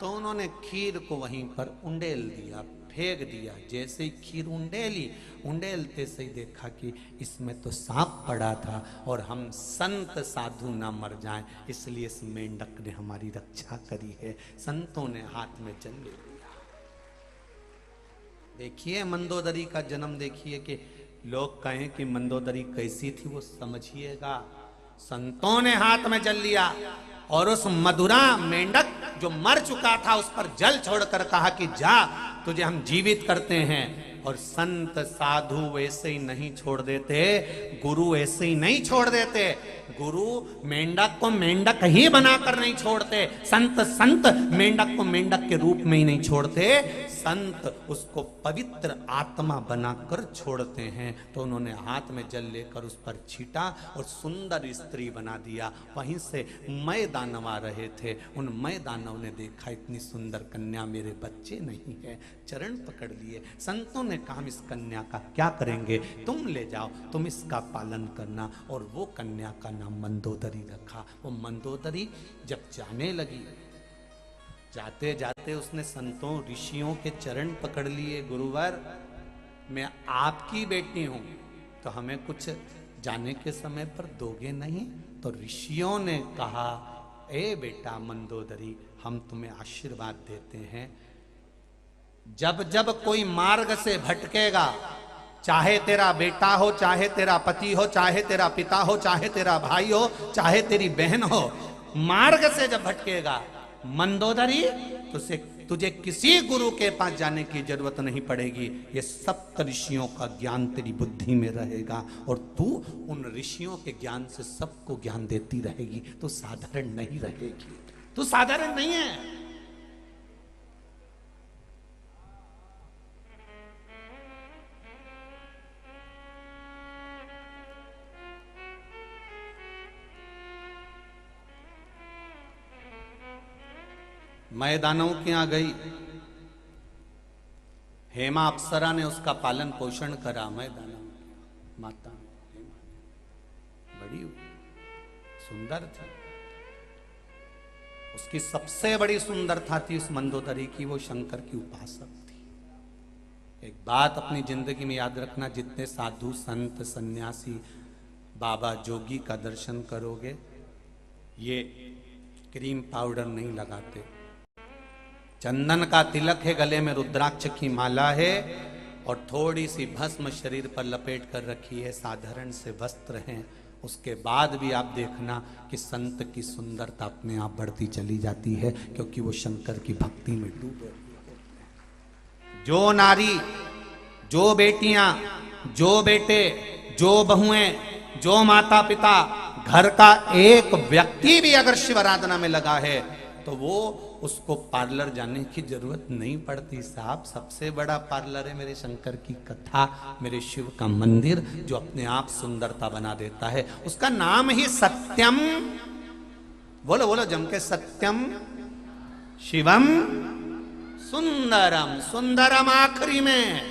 तो उन्होंने खीर को वहीं पर उंडेल दिया, फेंक दिया। जैसे ही खीर उंडेलते से ही देखा कि इसमें तो सांप पड़ा था, और हम संत साधु ना मर जाएं, इसलिए इस मेंढक ने हमारी रक्षा करी है। संतों ने हाथ में जल ले लिया। देखिए मंदोदरी का जन्म, देखिए कि लोग कहें कि मंदोदरी कैसी थी वो समझिएगा। संतों ने हाथ में जल लिया और उस मधुरा मेंढक जो मर चुका था उस पर जल छोड़कर कहा कि जा, तुझे हम जीवित करते हैं। और संत साधु वैसे ही नहीं छोड़ देते, गुरु ऐसे ही नहीं छोड़ देते। गुरु मेंढक को मेंढक ही बनाकर नहीं छोड़ते, संत मेंढक को मेंढक के रूप में ही नहीं छोड़ते, संत उसको पवित्र आत्मा बनाकर छोड़ते हैं। तो उन्होंने हाथ में जल लेकर उस पर छीटा और सुंदर स्त्री बना दिया। वहीं से मय दानव आ रहे थे, उन मय दानव ने देखा इतनी सुंदर कन्या मेरे बच्चे नहीं है, चरण पकड़ लिए। संतों ने कहा इस कन्या का क्या करेंगे, तुम ले जाओ, तुम इसका पालन करना। और वो कन्या का नाम मंदोदरी रखा। वो मंदोदरी जब जाने लगी, जाते जाते उसने संतों ऋषियों के चरण पकड़ लिए। गुरुवर, मैं आपकी बेटी हूं, तो हमें कुछ जाने के समय पर दोगे नहीं? तो ऋषियों ने कहा, ए बेटा मंदोदरी, हम तुम्हें आशीर्वाद देते हैं, जब जब कोई मार्ग से भटकेगा, चाहे तेरा बेटा हो, चाहे तेरा पति हो, चाहे तेरा पिता हो, चाहे तेरा भाई हो, चाहे तेरी बहन हो, मार्ग से जब भटकेगा मंदोदरी, तुझे किसी गुरु के पास जाने की जरूरत नहीं पड़ेगी। ये सप्त ऋषियों का ज्ञान तेरी बुद्धि में रहेगा और तू उन ऋषियों के ज्ञान से सबको ज्ञान देती रहेगी। तू साधारण नहीं रहेगी, तू साधारण नहीं है। मैं दानव के यहाँ गई, हेमा अप्सरा ने उसका पालन पोषण करा। मैं दानव माता बड़ी सुंदर थी, उसकी सबसे बड़ी सुंदरता थी उस मंदोदरी की, वो शंकर की उपासक थी। एक बात अपनी जिंदगी में याद रखना, जितने साधु संत सन्यासी बाबा जोगी का दर्शन करोगे, ये क्रीम पाउडर नहीं लगाते, चंदन का तिलक है, गले में रुद्राक्ष की माला है और थोड़ी सी भस्म शरीर पर लपेट कर रखी है, साधारण से वस्त्र हैं। उसके बाद भी आप देखना कि संत की सुंदरता अपने आप बढ़ती चली जाती है, क्योंकि वो शंकर की भक्ति में डूबे। जो नारी, जो बेटियां, जो बेटे, जो बहुएं, जो माता पिता, घर का एक व्यक्ति भी अगर शिव आराधना में लगा है तो वो उसको पार्लर जाने की जरूरत नहीं पड़ती साहब। सबसे बड़ा पार्लर है मेरे शंकर की कथा, मेरे शिव का मंदिर, जो अपने आप सुंदरता बना देता है। उसका नाम ही सत्यम, बोलो बोलो जम के, सत्यम शिवम सुंदरम। सुंदरम आखिरी में,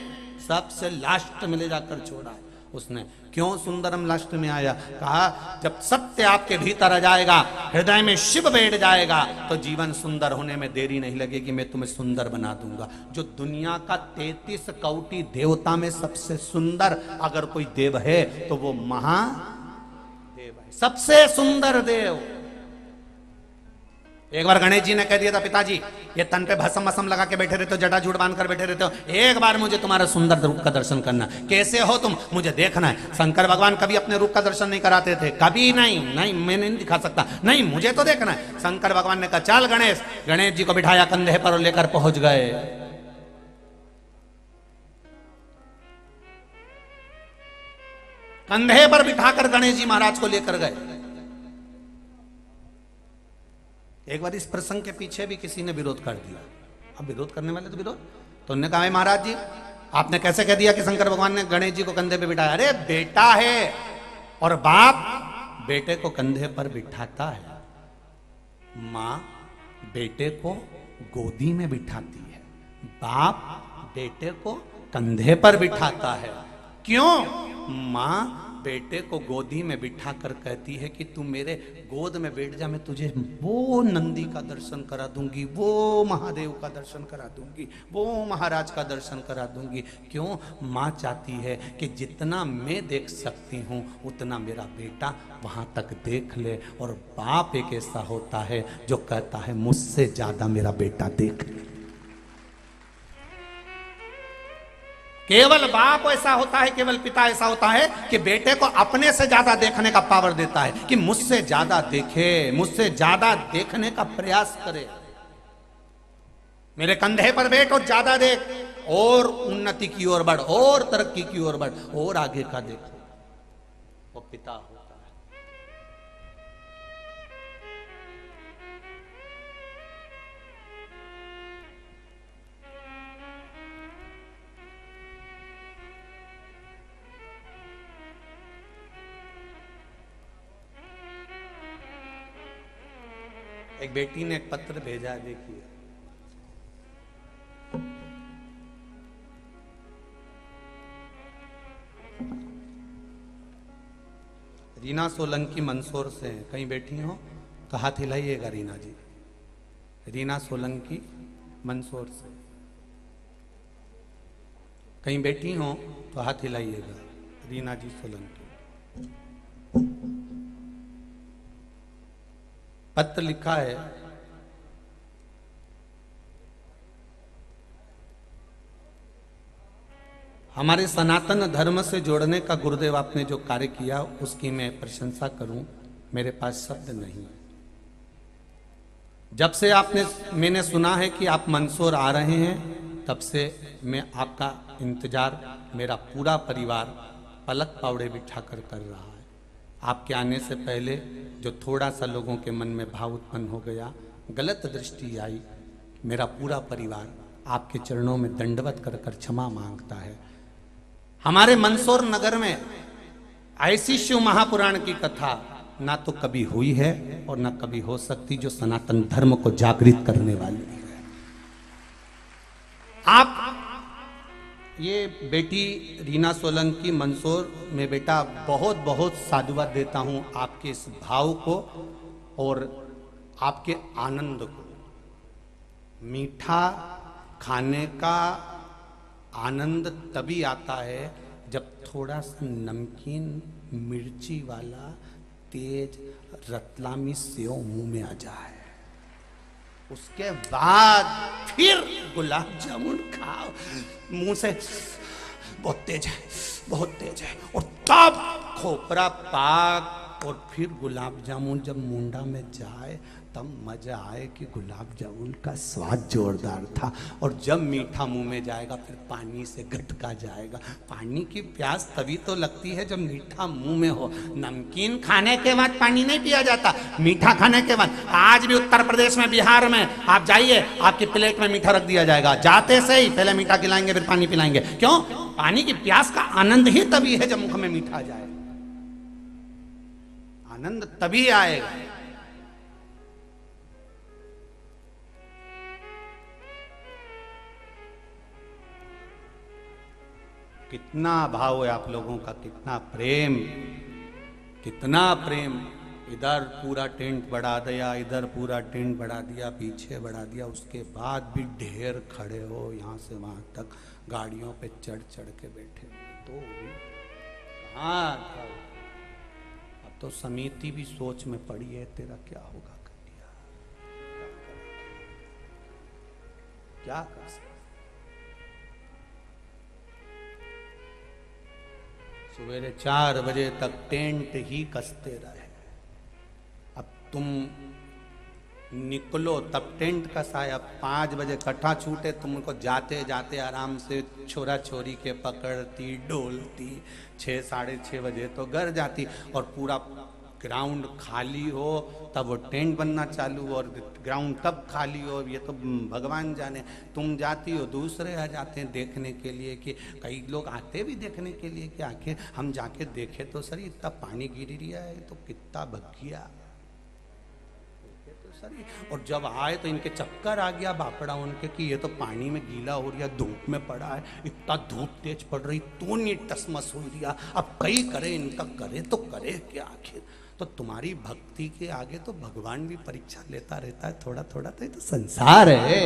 सबसे लास्ट में ले जाकर छोड़ा है उसने। क्यों सुंदरम लास्ट में आया? कहा जब सत्य आपके भीतर आ जाएगा, हृदय में शिव बैठ जाएगा, तो जीवन सुंदर होने में देरी नहीं लगेगी, मैं तुम्हें सुंदर बना दूंगा। जो दुनिया का 33 कोटि देवता में सबसे सुंदर अगर कोई देव है तो वो महादेव है, सबसे सुंदर देव। एक बार गणेश जी ने कह दिया था, पिताजी ये तन पे भस्म वसम लगा के बैठे रहते हो, जटा जूट बांध कर बैठे रहते हो, एक बार मुझे तुम्हारा सुंदर रूप का दर्शन करना, कैसे हो तुम, मुझे देखना है। शंकर भगवान कभी अपने रूप का दर्शन नहीं कराते थे, कभी नहीं, नहीं मैं नहीं दिखा सकता, नहीं मुझे तो देखना है। शंकर भगवान ने कहा चल गणेश, गणेश जी को बिठाया कंधे पर और लेकर पहुंच गए। कंधे पर बिठाकर गणेश जी महाराज को लेकर गए। एक बार इस प्रसंग के पीछे भी किसी ने विरोध कर दिया। अब विरोध करने वाले तो विरोध, तो उन्होंने कहा महाराज जी आपने कैसे कह दिया कि शंकर भगवान ने गणेश जी को कंधे पे बिठाया? अरे बेटा है और बाप बेटे को कंधे पर बिठाता है, माँ बेटे को गोदी में बिठाती है, बाप बेटे को कंधे पर बिठाता है। क्यों? माँ बेटे को गोदी में बिठा कर कहती है कि तू मेरे गोद में बैठ जा, मैं तुझे वो नंदी का दर्शन करा दूंगी, वो महादेव का दर्शन करा दूंगी, वो महाराज का दर्शन करा दूंगी। क्यों? माँ चाहती है कि जितना मैं देख सकती हूँ उतना मेरा बेटा वहाँ तक देख ले। और बाप एक ऐसा होता है जो कहता है मुझसे ज्यादा मेरा बेटा देख ले। केवल बाप ऐसा होता है, केवल पिता ऐसा होता है कि बेटे को अपने से ज्यादा देखने का पावर देता है, कि मुझसे ज्यादा देखे, मुझसे ज्यादा देखने का प्रयास करे। मेरे कंधे पर बैठ और ज्यादा देख, और उन्नति की ओर बढ़, और तरक्की की ओर बढ़, और आगे का देखो। वो पिता होता है। एक बेटी ने एक पत्र भेजा, देखिए। रीना सोलंकी मंदसौर से हैं। कहीं बैठी हो तो हाथ हिलाइएगा रीना जी। रीना सोलंकी मंदसौर से कहीं बैठी हो तो हाथ हिलाइएगा। रीना जी सोलंकी। पत्र लिखा है, हमारे सनातन धर्म से जोड़ने का गुरुदेव आपने जो कार्य किया उसकी मैं प्रशंसा करूं, मेरे पास शब्द नहीं। जब से मैंने सुना है कि आप मंदसौर आ रहे हैं, तब से मैं आपका इंतजार, मेरा पूरा परिवार पलक पावड़े बिठाकर कर रहा है। आपके आने से पहले जो थोड़ा सा लोगों के मन में भाव उत्पन्न हो गया, गलत दृष्टि आई, मेरा पूरा परिवार आपके चरणों में दंडवत कर कर क्षमा मांगता है। हमारे मंदसौर नगर में ऐसी शिव महापुराण की कथा ना तो कभी हुई है और ना कभी हो सकती, जो सनातन धर्म को जागृत करने वाली है। आप ये बेटी रीना सोलंकी मंदसौर में, बेटा बहुत बहुत साधुवाद देता हूं आपके इस भाव को और आपके आनंद को। मीठा खाने का आनंद तभी आता है जब थोड़ा सा नमकीन मिर्ची वाला तेज रतलामी सेव मुंह में आ जाए, उसके बाद फिर गुलाब जामुन खाओ मुंह से, बहुत तेज है, बहुत तेज है, और तब खोपरा पाक और फिर गुलाब जामुन जब मुंडा में जाए तब मजा आए कि गुलाब जामुन का स्वाद जोरदार था। और जब मीठा मुंह में जाएगा फिर पानी से गटका जाएगा। पानी की प्यास तभी तो लगती है जब मीठा मुंह में हो। नमकीन खाने के बाद पानी नहीं पिया जाता, मीठा खाने के बाद। आज भी उत्तर प्रदेश में, बिहार में आप जाइए, आपकी प्लेट में मीठा रख दिया जाएगा, जाते से ही पहले मीठा खिलाएंगे फिर पानी पिलाएंगे। क्यों? पानी की प्यास का आनंद ही तभी है जब मुख में मीठा आ जाए, आनंद तभी आएगा। कितना भाव है आप लोगों का, कितना प्रेम, कितना प्रेम। इधर पूरा टेंट बढ़ा दिया, इधर पूरा टेंट बढ़ा दिया, पीछे बढ़ा दिया, उसके बाद भी ढेर खड़े हो, यहाँ से वहाँ तक गाड़ियों पे चढ़ चढ़ के बैठे हो। तो भी हाँ, अब तो समिति भी सोच में पड़ी है, तेरा क्या होगा कटिया, क्या कर सकते। सवेरे 4 बजे तक टेंट ही कसते रहे। अब तुम निकलो तब टेंट कसाए, अब 5 बजे कट्ठा छूटे, तुमको जाते जाते आराम से छोरा छोरी के पकड़ती डोलती 6 साढ़े 6 बजे तो घर जाती, और पूरा ग्राउंड खाली हो तब वो टेंट बनना चालू, और ग्राउंड कब खाली हो ये तो भगवान जाने। तुम जाती हो, दूसरे आ जाते हैं देखने के लिए, कि कई लोग आते भी देखने के लिए कि आखिर हम जाके देखे तो सही, इतना पानी गिर रहा है तो कितना भग गया तो सही। और जब आए तो इनके चक्कर आ गया बापड़ा उनके, कि ये तो पानी में गीला हो रहा, धूप में पड़ा है, इतना धूप तेज पड़ रही तो नहीं टसमस हो रहा। अब कई करे, इनका करे तो करे क्या आखिर। तो तुम्हारी भक्ति के आगे तो भगवान भी परीक्षा लेता रहता है थोड़ा थोड़ा। तो ये तो संसार है,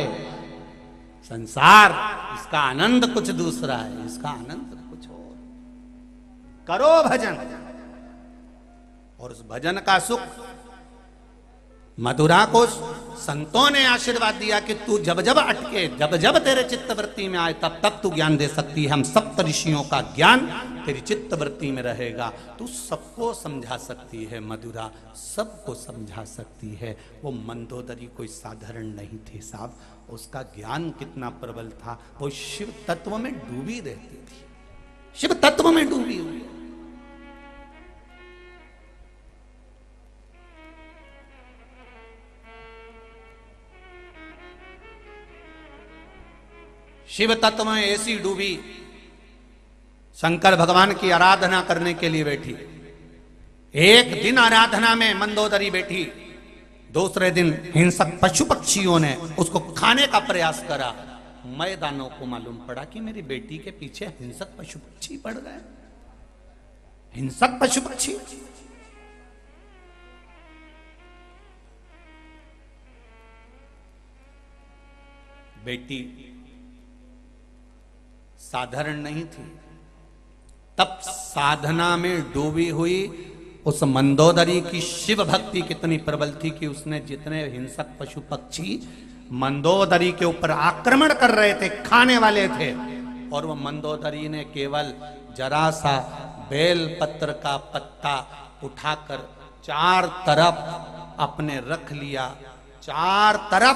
संसार, इसका आनंद कुछ दूसरा है, इसका आनंद कुछ और। करो भजन, और उस भजन का सुख मधुरा को संतों ने आशीर्वाद दिया कि तू जब जब अटके, जब जब तेरे चित्तवृत्ति में आए, तब तब तू ज्ञान दे सकती है। हम सप्त ऋषियों का ज्ञान तेरी चित्तवृत्ति में रहेगा। तू सबको समझा सकती है मधुरा, सबको समझा सकती है। वो मंदोदरी कोई साधारण नहीं थी साहब, उसका ज्ञान कितना प्रबल था। वो शिव तत्व में डूबी रहती थी, शिव तत्व में डूबी हुई। शिव तत्व में ऐसी डूबी, शंकर भगवान की आराधना करने के लिए बैठी। एक दिन आराधना में मंदोदरी बैठी, दूसरे दिन हिंसक पशु पक्षियों ने उसको खाने का प्रयास करा। मैदानों को मालूम पड़ा कि मेरी बेटी के पीछे हिंसक पशु पक्षी पड़ गए, हिंसक पशु पक्षी। बेटी साधारण नहीं थी, तब साधना में डूबी हुई उस मंदोदरी की शिव भक्ति कितनी प्रबल थी कि उसने जितने हिंसक पशु पक्षी मंदोदरी के ऊपर आक्रमण कर रहे थे, खाने वाले थे, और वो मंदोदरी ने केवल जरा सा बेल पत्र का पत्ता उठाकर चार तरफ अपने रख लिया, चार तरफ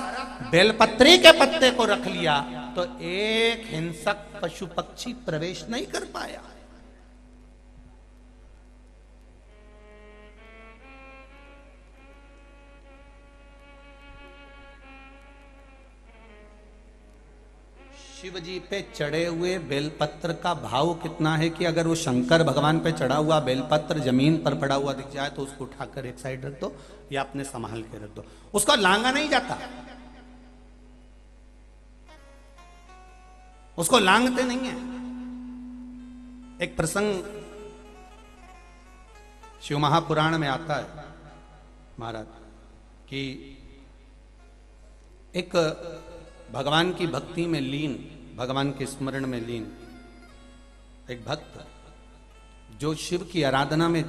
बेलपत्री के पत्ते को रख लिया, तो एक हिंसक पशु पक्षी प्रवेश नहीं कर पाया। शिव जी पे चढ़े हुए बेलपत्र का भाव कितना है कि अगर वो शंकर भगवान पे चढ़ा हुआ बेलपत्र जमीन पर पड़ा हुआ दिख जाए तो उसको उठाकर एक साइड रख दो या अपने संभाल के रख दो, उसका लांगा नहीं जाता, उसको लांगते नहीं है। एक प्रसंग शिव महापुराण में आता है महाराज कि एक भगवान की भक्ति में लीन, भगवान के स्मरण में लीन एक भक्त जो शिव की आराधना में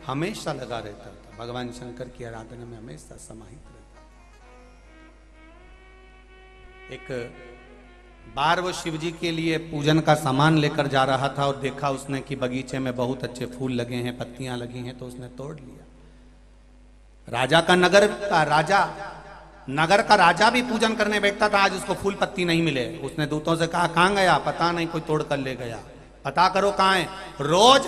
हमेशा लगा रहता था, भगवान शंकर की आराधना में हमेशा समाहित रहता। एक बार वो शिव जी के लिए पूजन का सामान लेकर जा रहा था और देखा उसने कि बगीचे में बहुत अच्छे फूल लगे हैं, पत्तियां लगी हैं, तो उसने तोड़ लिया। राजा का नगर का राजा भी पूजन करने बैठता था, आज उसको फूल पत्ती नहीं मिले। उसने दूतों से कहा कहां गया, पता नहीं, कोई तोड़ कर ले गया, पता करो कहां है। रोज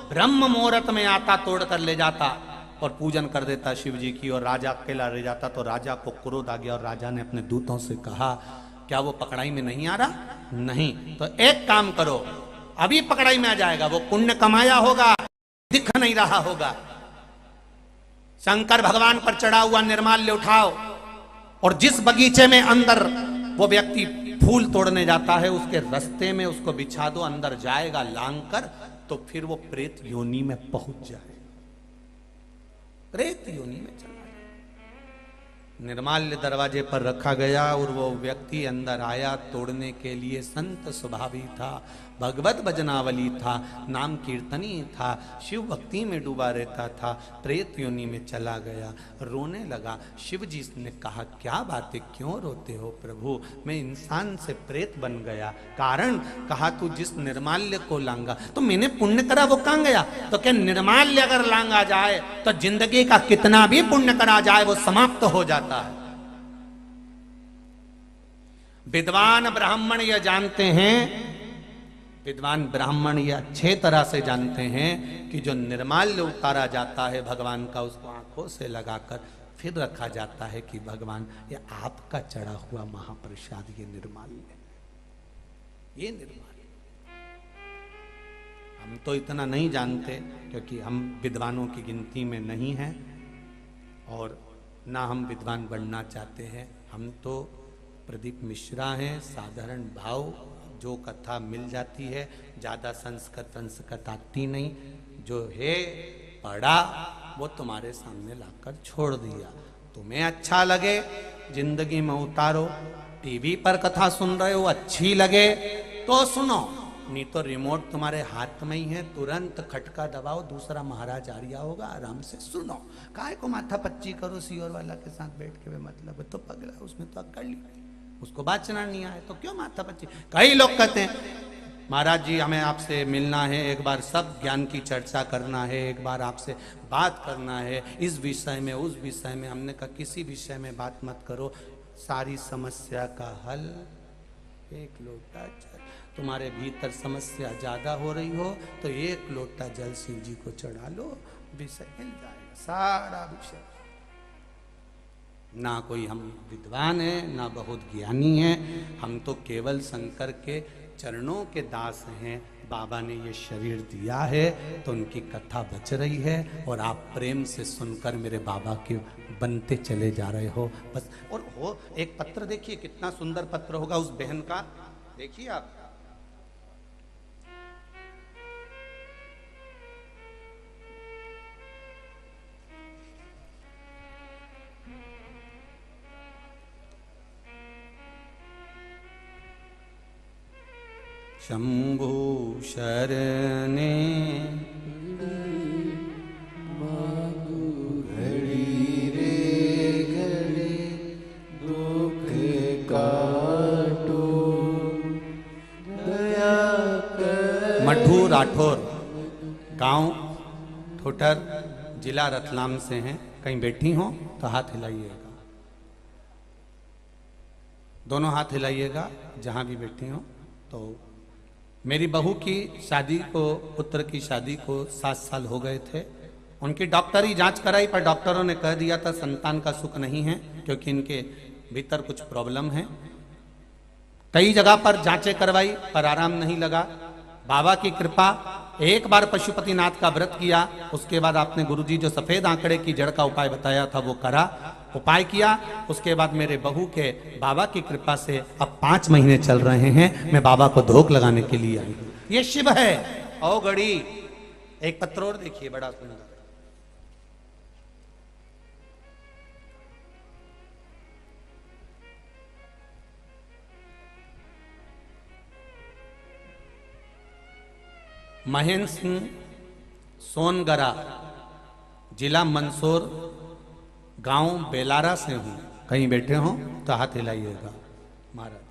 ब्रह्म मुहूर्त में आता, तोड़ कर ले जाता और पूजन कर देता शिव जी की, और राजा अकेला रह जाता। तो राजा को क्रोध आ गया और राजा ने अपने दूतों से कहा क्या वो पकड़ाई में नहीं आ रहा? नहीं, तो एक काम करो, अभी पकड़ाई में आ जाएगा, वो पुण्य कमाया होगा, दिख नहीं रहा होगा। शंकर भगवान पर चढ़ा हुआ निर्माल्य उठाओ और जिस बगीचे में अंदर वो व्यक्ति फूल तोड़ने जाता है उसके रास्ते में उसको बिछा दो, अंदर जाएगा लांग कर, तो फिर वो प्रेत योनि में पहुंच जाए, प्रेत योनि में चला जाए। निर्माल्य दरवाजे पर रखा गया और वो व्यक्ति अंदर आया तोड़ने के लिए। संत स्वभावी था, भगवत भजनावली था, नाम कीर्तनी था, शिव भक्ति में डूबा रहता था, प्रेत योनि में चला गया, रोने लगा। शिव जी ने कहा क्या बात है, क्यों रोते हो प्रभु, मैं इंसान से प्रेत बन गया। कारण, कहा तू जिस निर्माल्य को लांगा, तो मैंने पुण्य करा, वो कहां गया? तो क्या निर्माल्य अगर लांगा जाए तो जिंदगी का कितना भी पुण्य करा जाए वो समाप्त हो जाता है। विद्वान ब्राह्मण यह जानते हैं, विद्वान ब्राह्मण ये अच्छे तरह से जानते हैं कि जो निर्माल्य उतारा जाता है भगवान का, उसको आंखों से लगाकर फिर रखा जाता है कि भगवान ये आपका चढ़ा हुआ महाप्रसाद, ये निर्माल्य, ये निर्माल्य। हम तो इतना नहीं जानते क्योंकि हम विद्वानों की गिनती में नहीं हैं और ना हम विद्वान बनना चाहते हैं। हम तो प्रदीप मिश्रा हैं, साधारण भाव, जो कथा मिल जाती है, ज़्यादा संस्कृत आती नहीं, जो है पढ़ा वो तुम्हारे सामने लाकर छोड़ दिया। तुम्हें अच्छा लगे जिंदगी में उतारो, टीवी पर कथा सुन रहे हो अच्छी लगे तो सुनो, नहीं तो रिमोट तुम्हारे हाथ में ही है, तुरंत खटका दबाओ, दूसरा महाराज आ रहा होगा, आराम से सुनो। काहे को माथा पच्ची करो सियोर वाला के साथ बैठ के, मतलब तो पगला, उसमें तो अक्कड़ ली, उसको बात चलाना नहीं आए तो क्यों माथा पच्ची। कई लोग कहते हैं महाराज जी हमें आपसे मिलना है, एक बार सब ज्ञान की चर्चा करना है, एक बार आपसे बात करना है इस विषय में उस विषय में। हमने कहा किसी विषय में बात मत करो, सारी समस्या का हल एक लोटा जल। तुम्हारे भीतर समस्या ज्यादा हो रही हो तो एक लोटा जल शिव जी को चढ़ा लो, विषय मिल जाएगा, सारा विषय। ना कोई हम विद्वान है ना बहुत ज्ञानी है, हम तो केवल शंकर के चरणों के दास हैं। बाबा ने ये शरीर दिया है तो उनकी कथा बच रही है और आप प्रेम से सुनकर मेरे बाबा के बनते चले जा रहे हो बस। और हो एक पत्र देखिए कितना सुंदर पत्र होगा उस बहन का, देखिए आप। शंभु शरणे घड़ी रे घड़ी दुख काटो दया कर। मठू राठौर, गांव ठोटर, जिला रतलाम से हैं। कहीं बैठी हो तो हाथ हिलाइएगा, दोनों हाथ हिलाइएगा जहां भी बैठी हो। तो मेरी बहू की शादी को, पुत्र की शादी को 7 साल हो गए थे। उनकी डॉक्टरी जांच कराई पर डॉक्टरों ने कह दिया था संतान का सुख नहीं है क्योंकि इनके भीतर कुछ प्रॉब्लम है। कई जगह पर जांचें करवाई पर आराम नहीं लगा। बाबा की कृपा, एक बार पशुपतिनाथ का व्रत किया, उसके बाद आपने गुरुजी जो सफेद आंकड़े की जड़ का उपाय बताया था वो करा, उपाय किया। उसके बाद मेरे बहू के बाबा की कृपा से अब 5 महीने चल रहे हैं। मैं बाबा को धोख लगाने के लिए आई। ये शिव है। ओ गड़ी, एक पत्र और देखिए बड़ा सुंदर। महेंद्र सिंह सोनगरा, जिला मंदसौर, गांव बेलारा से हूं। कहीं बैठे हो तो हाथ हिलाइएगा महाराज,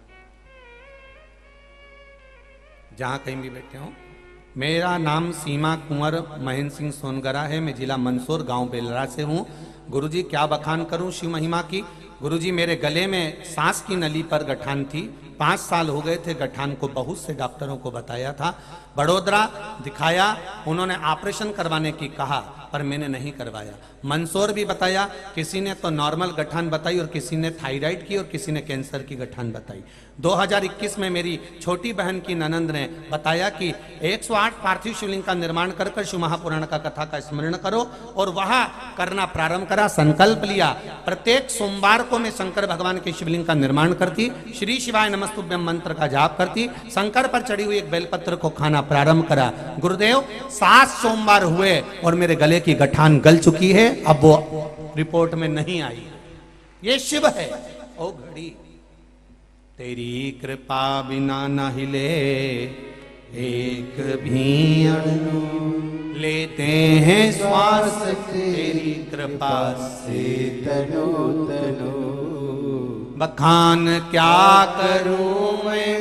जहां कहीं भी बैठे हो। मेरा नाम सीमा कुंवर महेंद्र सिंह सोनगरा है। मैं जिला मंदसौर, गांव बेलारा से हूं। गुरुजी क्या बखान करूं शिव महिमा की। गुरुजी मेरे गले में सांस की नली पर गठान थी, 5 साल हो गए थे गठान को। बहुत से डॉक्टरों को बताया था, बड़ोदरा दिखाया, उन्होंने ऑपरेशन करवाने की कहा पर मैंने नहीं करवाया। मंदसौर भी बताया, किसी ने तो नॉर्मल गठान बताई और किसी ने थायराइड की और किसी ने कैंसर की गठान बताई। 2021 में मेरी छोटी बहन की ननंद ने बताया कि 108 पार्थिव शिवलिंग का निर्माण कर कर शिव महापुराण का कथा का स्मरण करो, और वहां करना प्रारंभ करा। संकल्प लिया प्रत्येक सोमवार को मैं शंकर भगवान के शिवलिंग का निर्माण करती, श्री शिवाय नमस्तुभ्यम मंत्र का जाप करती, शंकर पर चढ़ी हुई एक बेलपत्र को खाना प्रारंभ करा। गुरुदेव 7 सोमवार हुए और मेरे गले की गठान गल चुकी है, अब वो रिपोर्ट में नहीं आई। ये शिव है। ओ घड़ी, तेरी कृपा बिना न हिले एक भी अणु, लेते हैं श्वास तेरी कृपा से तनो तनो। बखान क्या करूं मैं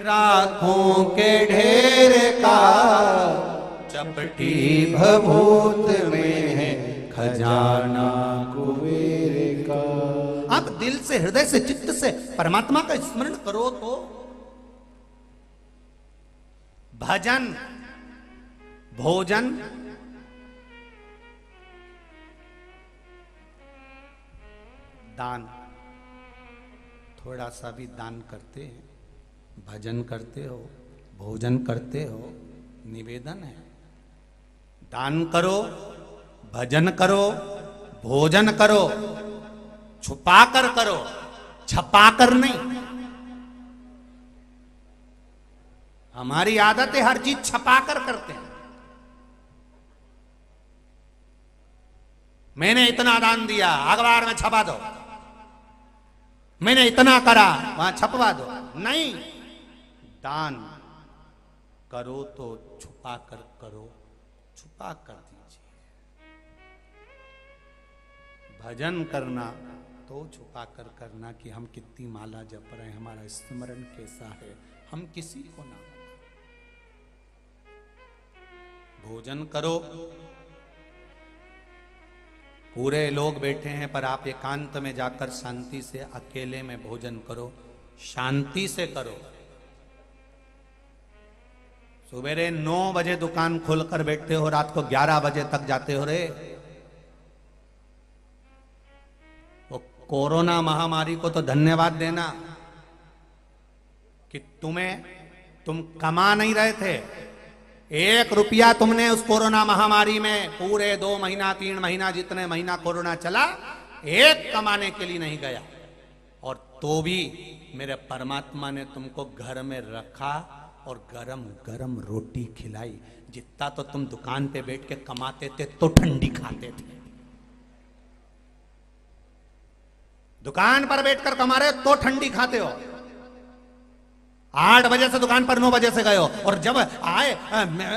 राखों के ढेर का, चपटी भभूत में है खजाना कुबेर का। आप दिल से, हृदय से, चित्त से परमात्मा का स्मरण करो तो भजन, भोजन, दान, थोड़ा सा भी दान करते हैं, भजन करते हो, भोजन करते हो, निवेदन है। दान करो, भजन करो, भोजन करो, छुपाकर करो, छपाकर नहीं। हमारी आदत है हर चीज छपाकर करते हैं। मैंने इतना दान दिया, अखबार में छपा दो। मैंने इतना करा, वहां छपवा दो। नहीं, दान करो तो छुपा कर करो, छुपा कर दीजिए। भजन करना तो छुपा कर करना कि हम कितनी माला जप रहे हैं, हमारा स्मरण कैसा है, हम किसी को ना बताएं। भोजन करो, पूरे लोग बैठे हैं पर आप एकांत में जाकर शांति से अकेले में भोजन करो, शांति से करो। सुबेरे 9 बजे दुकान खोलकर बैठते हो, रात को 11 बजे तक जाते हो रे। वो कोरोना महामारी को तो धन्यवाद देना कि तुम कमा नहीं रहे थे। 1 रुपया तुमने उस कोरोना महामारी में पूरे 2 महीना 3 महीना जितने महीना कोरोना चला, 1 कमाने के लिए नहीं गया। और तो भी मेरे परमात्मा ने तुमको घर में रखा और गरम गरम रोटी खिलाई। जितना तो तुम दुकान पे बैठ के कमाते थे तो ठंडी खाते थे, दुकान पर बैठकर कमा रहे तो ठंडी खाते हो। 8 बजे से दुकान पर 9 बजे से गए हो और जब आए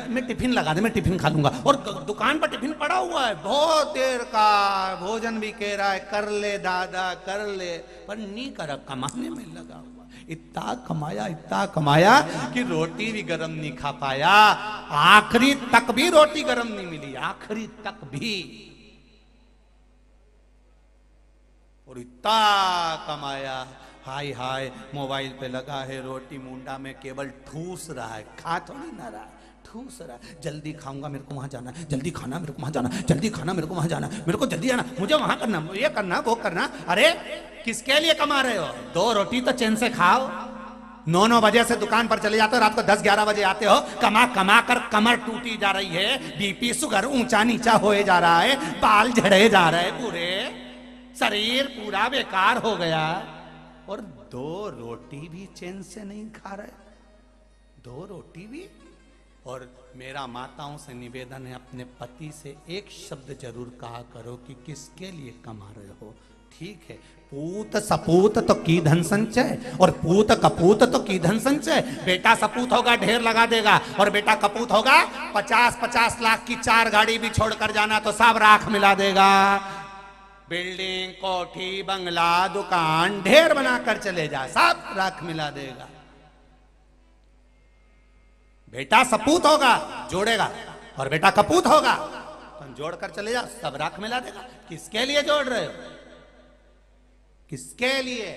मैं टिफिन लगा दे, मैं टिफिन खा लूंगा, और दुकान पर टिफिन पड़ा हुआ है, बहुत देर का भोजन भी कह रहा है कर ले दादा कर ले, पर नहीं कर, कमाने में लगा हुआ। इतना कमाया कि रोटी भी गरम नहीं खा पाया, आखिरी तक भी रोटी गरम नहीं मिली, आखिरी तक भी। और इतना कमाया, हाय हाय मोबाइल पे लगा है, रोटी मुंडा में केवल ठूस रहा है, खा तो नहीं ना रहा है, ठूस रहा है। जल्दी खाऊंगा, मेरे को वहां जाना, जल्दी खाना मेरे को वहां जाना, जल्दी खाना मेरे को वहां जाना, मेरे को जल्दी आना, मुझे वहां करना, ये करना वो करना। अरे किसके लिए कमा रहे हो? 2 रोटी तो चैन से खाओ। 9 बजे से दुकान पर चले जाते हो, रात को 10-11 बजे आते हो, कमा कर कमर टूटी जा रही है, बीपी शुगर ऊंचा नीचा होए जा रहा है, बाल झड़े जा रहे, पूरे शरीर पूरा बेकार हो गया, और 2 रोटी भी चैन से नहीं खा रहे, 2 रोटी भी। और मेरा माताओं से निवेदन है, अपने पति से एक शब्द जरूर कहा करो कि किसके लिए कमा रहे हो। ठीक है, पूत सपूत तो की धन संचय, और पूत कपूत तो की धन संचय। बेटा सपूत होगा ढेर लगा देगा, और बेटा कपूत होगा 50-50 लाख की 4 गाड़ी भी छोड़कर जाना तो सब राख मिला देगा। बिल्डिंग कोठी बंगला दुकान ढेर बनाकर चले जा, सब राख मिला देगा। बेटा सपूत होगा जोड़ेगा, और बेटा कपूत होगा तो जोड़कर चले जा, सब राख मिला देगा। किसके लिए जोड़ रहे हो? किसके लिए?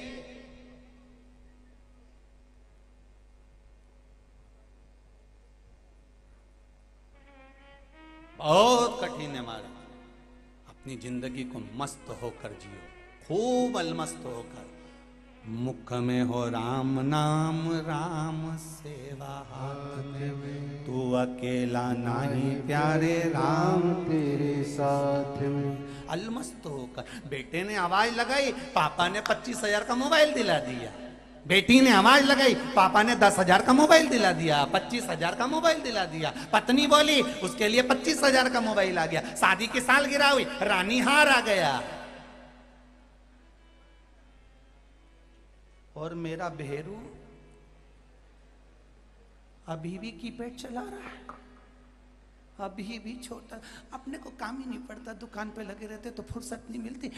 बहुत कठिन है महाराज। अपनी जिंदगी को मस्त होकर जियो, खूब अलमस्त होकर। मुख में हो राम नाम, राम सेवा हाथ में, तू अकेला नहीं प्यारे, राम तेरे साथ में। अलमस्त होकर। बेटे ने आवाज लगाई, पापा ने 25,000 का मोबाइल दिला दिया। बेटी ने आवाज लगाई, पापा ने 10,000 का मोबाइल दिला दिया, 25,000 का मोबाइल दिला दिया। पत्नी बोली, उसके लिए 25,000 का मोबाइल आ गया। शादी की सालगिरह हुई, रानी हार आ गया। और मेरा भेरू अभी भी कीपैड चला रहा है, अभी भी छोटा, अपने को काम ही नहीं पड़ता, दुकान पे लगे रहते तो फुर्सत नहीं मिलती,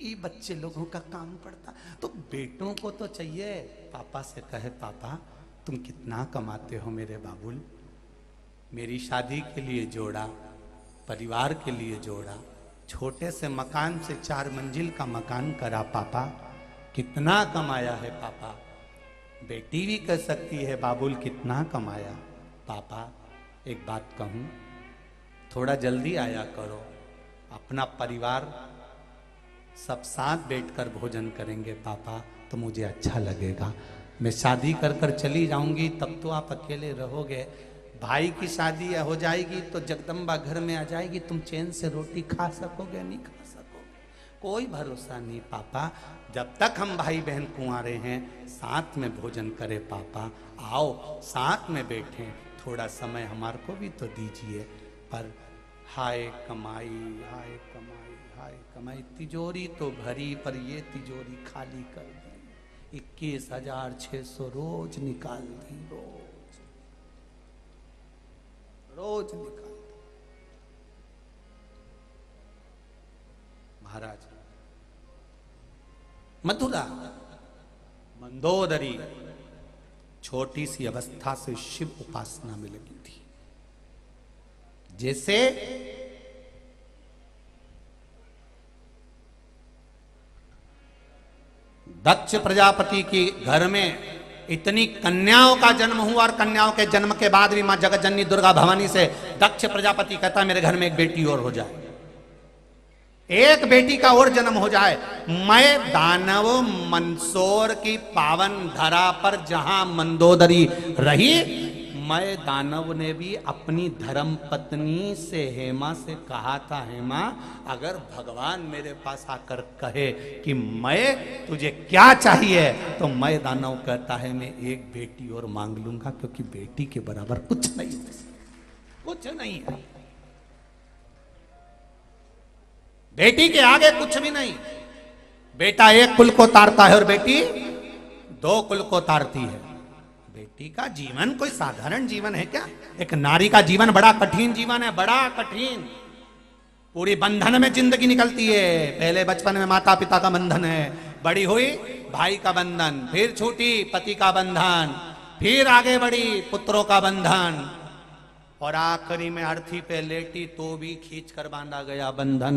ये बच्चे लोगों का काम पड़ता। तो बेटों को तो चाहिए पापा से कहे, पापा तुम कितना कमाते हो मेरे बाबुल, मेरी शादी के लिए जोड़ा, परिवार के लिए जोड़ा, छोटे से मकान से 4 मंजिल का मकान करा, पापा कितना कमाया है पापा। बेटी भी कह सकती है, बाबुल कितना कमाया। पापा एक बात कहूँ, थोड़ा जल्दी आया करो, अपना परिवार सब साथ बैठकर भोजन करेंगे पापा, तो मुझे अच्छा लगेगा। मैं शादी कर कर चली जाऊंगी तब तो आप अकेले रहोगे, भाई की शादी हो जाएगी तो जगदम्बा घर में आ जाएगी, तुम चैन से रोटी खा सकोगे नहीं खा सकोगे, कोई भरोसा नहीं पापा। जब तक हम भाई बहन कुंवारे हैं साथ में भोजन करें पापा, आओ साथ में बैठें, थोड़ा समय हमारे को भी तो दीजिए। पर हाय कमाई, हाय कमाई, हाय कमाई, तिजोरी तो भरी पर ये तिजोरी खाली कर दी, 21,600 रोज निकाल दी रोज। रोज निकालता। महाराज मथुरा मंदोदरी छोटी सी अवस्था से शिव उपासना में लगी थी। जैसे दक्ष प्रजापति के घर में इतनी कन्याओं का जन्म हुआ और कन्याओं के जन्म के बाद भी मां जगतजननी दुर्गा भवानी से दक्ष प्रजापति कहता मेरे घर में एक बेटी और हो जाए, एक बेटी का और जन्म हो जाए। मैं दानव मंदसौर की पावन धरा पर जहां मंदोदरी रही, मैं दानव ने भी अपनी धर्म पत्नी से हेमा से कहा था, हेमा अगर भगवान मेरे पास आकर कहे कि मैं तुझे क्या चाहिए, तो मैं दानव कहता है मैं एक बेटी और मांग लूंगा, क्योंकि बेटी के बराबर कुछ नहीं है, कुछ नहीं है, बेटी के आगे कुछ भी नहीं। बेटा एक कुल को तारता है और बेटी दो कुल को तारती है। बेटी का जीवन कोई साधारण जीवन है क्या? एक नारी का जीवन बड़ा कठिन जीवन है, बड़ा कठिन। पूरी बंधन में जिंदगी निकलती है। पहले बचपन में माता पिता का बंधन है, बड़ी हुई भाई का बंधन, फिर छूटी पति का बंधन, फिर आगे बढ़ी पुत्रों का बंधन, और आखिरी में अर्थी पे लेटी तो भी खींच कर बांधा गया बंधन।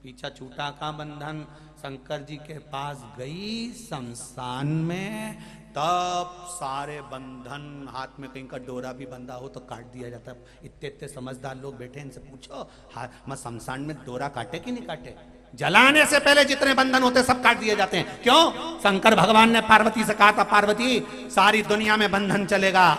पीछा छूटा का बंधन। शंकर जी के पास गई शमशान में, तब सारे बंधन, हाथ में कहीं का डोरा भी बंधा हो तो काट दिया जाता है। इतने इतने समझदार लोग बैठे, इनसे पूछो मैं शमशान में डोरा काटे कि नहीं काटे? जलाने से पहले जितने बंधन होते सब काट दिए जाते हैं। क्यों? शंकर भगवान ने पार्वती से कहा था, पार्वती सारी दुनिया में बंधन चलेगा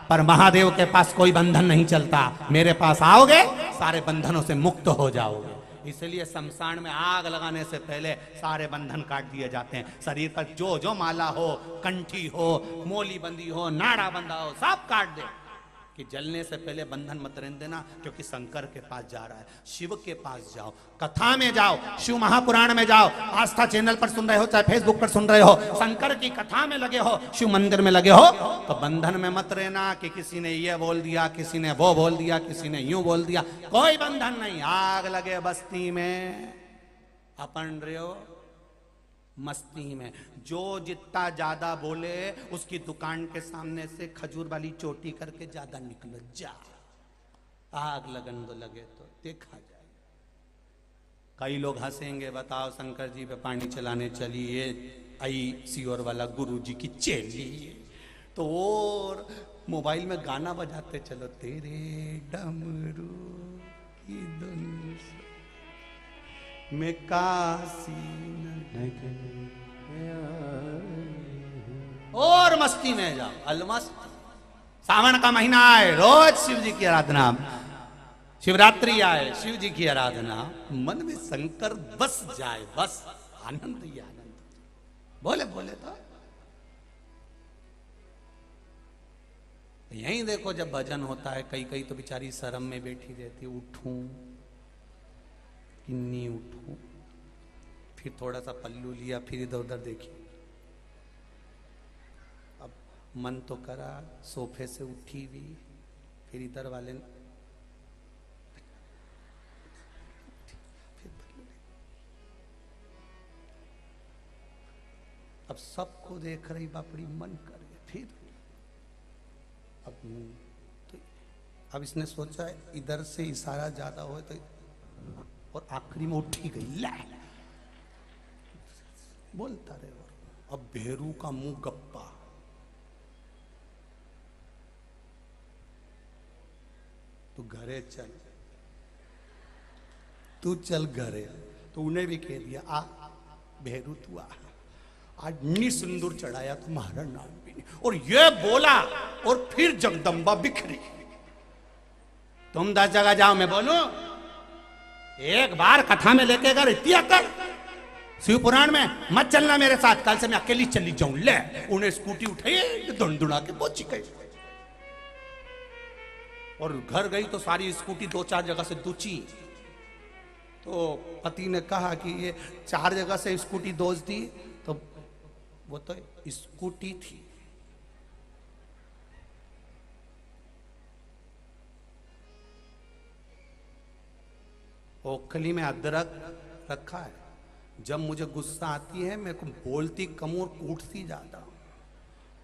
पर महादेव के पास कोई बंधन नहीं चलता, मेरे पास आओगे सारे बंधनों से मुक्त हो जाओगे। इसलिए शमशान में आग लगाने से पहले सारे बंधन काट दिए जाते हैं। शरीर पर जो जो माला हो, कंठी हो, मोली बंदी हो, नाड़ा बंधा हो, सब काट दे, कि जलने से पहले बंधन मत रहने देना, क्योंकि शंकर के पास जा रहा है। शिव के पास जाओ, कथा में जाओ, शिव महापुराण में जाओ, आस्था चैनल पर सुन रहे हो चाहे फेसबुक पर सुन रहे हो, शंकर की कथा में लगे हो, शिव मंदिर में लगे हो, तो बंधन में मत रहना कि किसी ने ये बोल दिया, किसी ने वो बोल दिया, किसी ने यूं बोल दिया। कोई बंधन नहीं। आग लगे बस्ती में, अपन रहे हो मस्ती में। जो जितना ज्यादा बोले उसकी दुकान के सामने से खजूर वाली चोटी करके ज्यादा निकलो जा। आग लगन दो, लगे तो देखा जाए। कई लोग हंसेंगे, बताओ शंकर जी पे पानी चलाने चली ये आई सियोर वाला गुरु जी की चेली, तो और मोबाइल में गाना बजाते चलो, तेरे डमरू की धुन में काशी और मस्ती में जाओ, अलमस्त। सावन का महीना आए, रोज शिव जी की आराधना, शिवरात्रि आए, शिव जी की आराधना, मन में शंकर बस जाए, बस आनंद ही आनंद। बोले बोले तो यही देखो, जब भजन होता है, कई कई तो बेचारी शर्म में बैठी रहती, उठूं कि नहीं उठूं, फिर थोड़ा सा पल्लू लिया, फिर इधर उधर देखी, अब मन तो करा, सोफे से उठी भी, फिर इधर वाले फिर अब सबको देख रही बापड़ी, मन कर गया, फिर अब इसने सोचा इधर से इशारा ज्यादा हो तो, और आखिरी में उठी गई, ला बोलता रहे। अब भेरू का मुंह गप्पा, तू घरे चल, तू चल घरे। तो उन्हें भी कह दिया, आ भेरू तू आ, आज नी सिंदूर चढ़ाया तुम्हारा नाम भी नहीं। और ये बोला, और फिर जगदम्बा बिखरी। तुम 10 जगह जाओ, मैं बोलूं एक बार कथा में लेके अगर इतनी अकड़, शिव पुराण में मत चलना मेरे साथ, कल से मैं अकेली चली जाऊं। ले उन्हें स्कूटी उठाई, दुड़ा के पहुंची गई, और घर गई तो सारी स्कूटी 2-4 जगह से दूची। तो पति ने कहा कि ये 4 जगह से स्कूटी दोष दी, तो वो तो स्कूटी थी, ओखली में अदरक रखा है, जब मुझे गुस्सा आती है मेरे को बोलती कम और कूटती ज्यादा।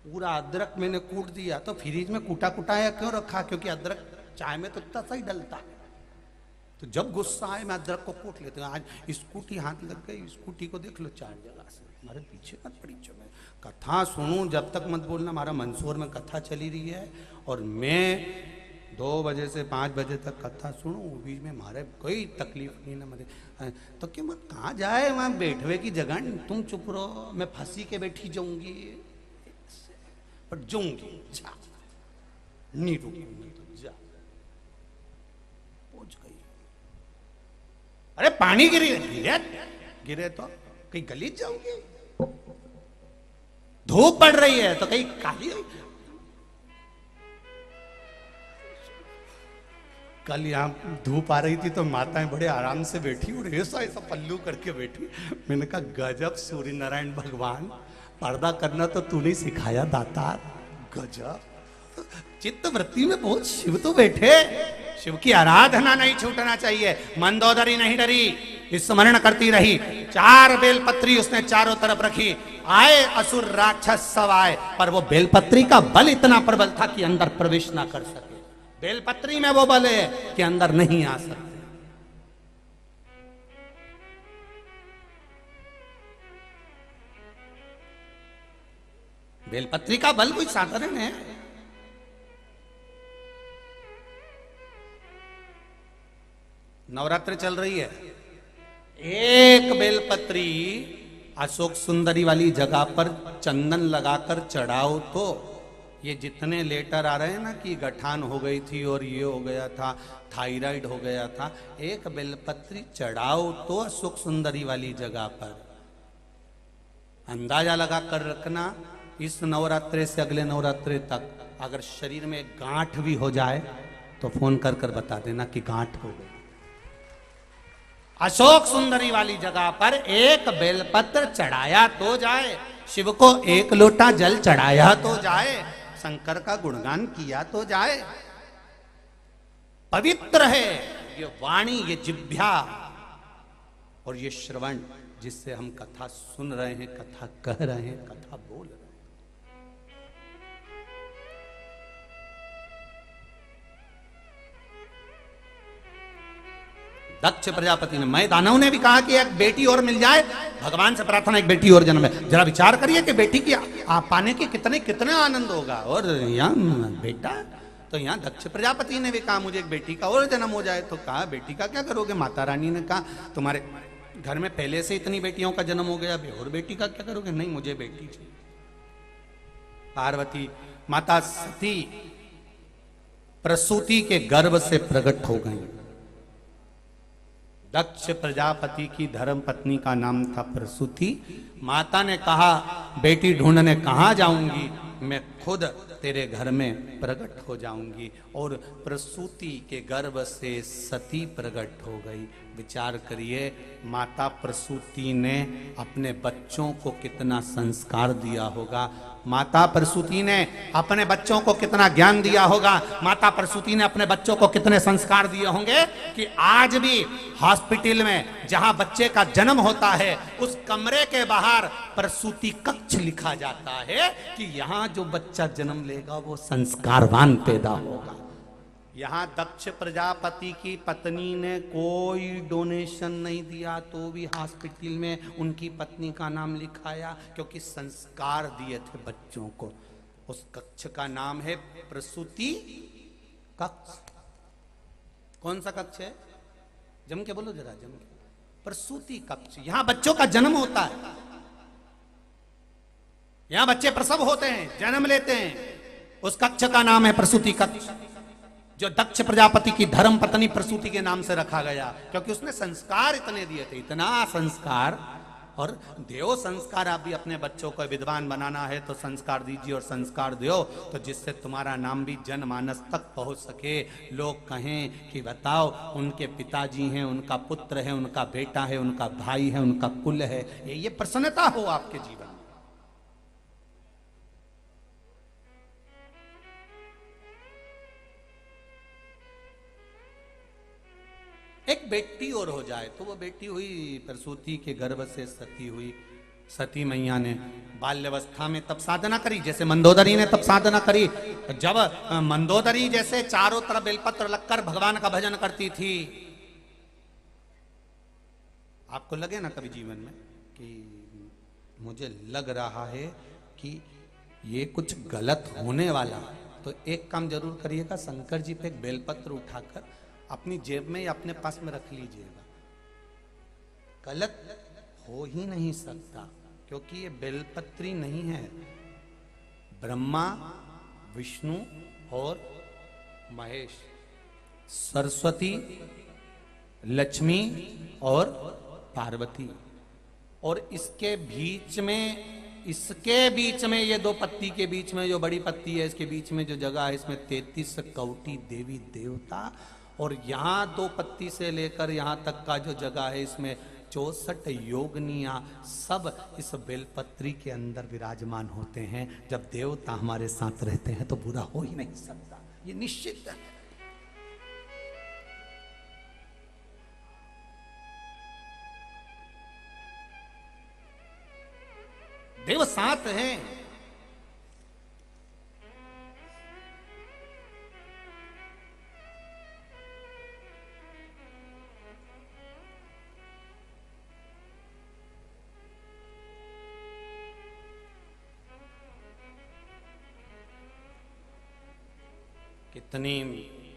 पूरा अदरक मैंने कूट दिया, तो फ्रिज में कूटा कुटाया क्यों रखा? क्योंकि अदरक चाय में तो इतना सही डलता है। तो जब गुस्सा आए मैं अदरक को कूट लेते हूँ। आज स्कूटी हाथ लग गई, स्कूटी को देख लो 4 जगह से। हमारे पीछे मत पड़ी मैं कथा सुनूं, जब तक मत बोलना। हमारा मंसूर में कथा चली रही है और मैं 2 बजे से 5 बजे तक कथा सुनूं, बीच में हमारे कोई तकलीफ नहीं ना मुझे। तो क्यों मत कहाँ जाए, वहाँ बैठवे की जगह नहीं, तुम चुप रहो, मैं फंसी के बैठी जाऊंगी, पर जाऊंगी जा, नहीं रुकूंगी तो जा। पहुंच गई। अरे पानी गिरे गिरे गिरे तो कहीं गली जाओगे, धूप पड़ रही है तो कहीं काली। कल यहां धूप आ रही थी तो माताएं बड़े आराम से बैठी और ऐसा ऐसा पल्लू करके बैठी। मैंने कहा गजब सूर्य नारायण भगवान, पर्दा करना तो तूने सिखाया दातार, गजब। चित्त वृत्ति में बहुत शिव तो बैठे। शिव की आराधना नहीं छूटना चाहिए। मंदोदरी नहीं डरी, स्मरण करती रही। 4 बेलपत्री उसने चारों तरफ रखी। आए असुर राक्षस सब आए, पर वो बेलपत्री का बल इतना प्रबल था कि अंदर प्रवेश ना कर सके। बेलपत्री में वो बल है कि अंदर नहीं आ सकते। बेलपत्री का बल कोई साधारण है? नवरात्र चल रही है, एक बेलपत्री अशोक सुंदरी वाली जगह पर चंदन लगाकर चढ़ाओ तो ये जितने लेटर आ रहे हैं ना कि गठान हो गई थी और ये हो गया था, थायराइड हो गया था, एक बेलपत्री चढ़ाओ तो अशोक सुंदरी वाली जगह पर। अंदाजा लगा कर रखना, इस नवरात्रे से अगले नवरात्रे तक अगर शरीर में गांठ भी हो जाए तो फोन कर कर बता देना कि गांठ हो गई। अशोक सुंदरी वाली जगह पर एक बेलपत्र चढ़ाया तो जाए, शिव को 1 लोटा जल चढ़ाया तो जाए, शंकर का गुणगान किया तो जाए। पवित्र है ये वाणी, ये जिह्वा और ये श्रवण, जिससे हम कथा सुन रहे हैं, कथा कह रहे हैं, कथा बोल रहे हैं। दक्ष प्रजापति ने, मैं दानव ने भी कहा कि एक बेटी और मिल जाए, भगवान से प्रार्थना एक बेटी और जन्म है। जरा विचार करिए कि बेटी की आप पाने की कितने आनंद होगा। और यहाँ बेटा, तो यहाँ दक्ष प्रजापति ने भी कहा मुझे एक बेटी का और जन्म हो जाए। तो कहा बेटी का क्या करोगे? माता रानी ने कहा तुम्हारे घर में पहले से इतनी बेटियों का जन्म हो गया, और बेटी का क्या करोगे? नहीं, मुझे बेटी चाहिए। पार्वती माता सती प्रसूति के गर्भ से प्रकट हो गई। दक्ष प्रजापति की धर्म पत्नी का नाम था प्रसूति। माता ने कहा बेटी ढूंढने कहाँ जाऊंगी, मैं खुद तेरे घर में प्रकट हो जाऊंगी। और प्रसूति के गर्भ से सती प्रकट हो गई। विचार करिए, माता प्रसूति ने अपने बच्चों को कितना संस्कार दिया होगा, माता प्रसूति ने अपने बच्चों को कितना ज्ञान दिया होगा, माता प्रसूति ने अपने बच्चों को कितने संस्कार दिए होंगे कि आज भी हॉस्पिटल में जहां बच्चे का जन्म होता है उस कमरे के बाहर प्रसूति कक्ष लिखा जाता है कि यहां जो बच्चा जन्म लेगा वो संस्कारवान पैदा होगा। यहां दक्ष प्रजापति की पत्नी ने कोई डोनेशन नहीं दिया तो भी हॉस्पिटल में उनकी पत्नी का नाम लिखाया, क्योंकि संस्कार दिए थे बच्चों को। उस कक्ष का नाम है प्रसूति कक्ष। कौन सा कक्ष है? जम के बोलो जरा, जम के। प्रसूति कक्ष। यहां बच्चों का जन्म होता है, यहां बच्चे प्रसव होते हैं, जन्म लेते हैं। उस कक्ष का नाम है प्रसूति कक्ष, जो दक्ष प्रजापति की धर्म पत्नी प्रसूति के नाम से रखा गया, क्योंकि उसने संस्कार इतने दिए थे, इतना संस्कार। और देव संस्कार। आप भी अपने बच्चों को विद्वान बनाना है तो संस्कार दीजिए और संस्कार दो, तो जिससे तुम्हारा नाम भी जनमानस तक पहुंच सके। लोग कहें कि बताओ उनके पिताजी हैं, उनका पुत्र है, उनका बेटा है, उनका भाई है, उनका कुल है, ये प्रसन्नता हो आपके जीवन में। एक बेटी और हो जाए, तो वो बेटी हुई प्रसूति के गर्भ से सती हुई। सती मैया ने बाल्यावस्था में तब साधना करी, जैसे मंदोदरी ने तब साधना करी। जब मंदोदरी जैसे चारों तरफ बेलपत्र लगकर भगवान का भजन करती थी, आपको लगे ना कभी जीवन में कि मुझे लग रहा है कि ये कुछ गलत होने वाला, तो एक काम जरूर करिएगा, शंकर जी पे एक बेलपत्र उठाकर अपनी जेब में या अपने पास में रख लीजिएगा। गलत हो ही नहीं सकता, क्योंकि ये बेलपत्री नहीं है। ब्रह्मा, विष्णु और महेश, सरस्वती, लक्ष्मी और पार्वती, और इसके बीच में ये दो पत्ती के बीच में जो बड़ी पत्ती है, इसके बीच में जो जगह है, इसमें 33 कौटी देवी देवता, और यहाँ दो पत्ती से लेकर यहाँ तक का जो जगह है, इसमें 64 योगनियां सब इस बेलपत्री के अंदर विराजमान होते हैं। जब देवता हमारे साथ रहते हैं तो बुरा हो ही नहीं सकता, ये निश्चित है। देव साथ हैं। कितनी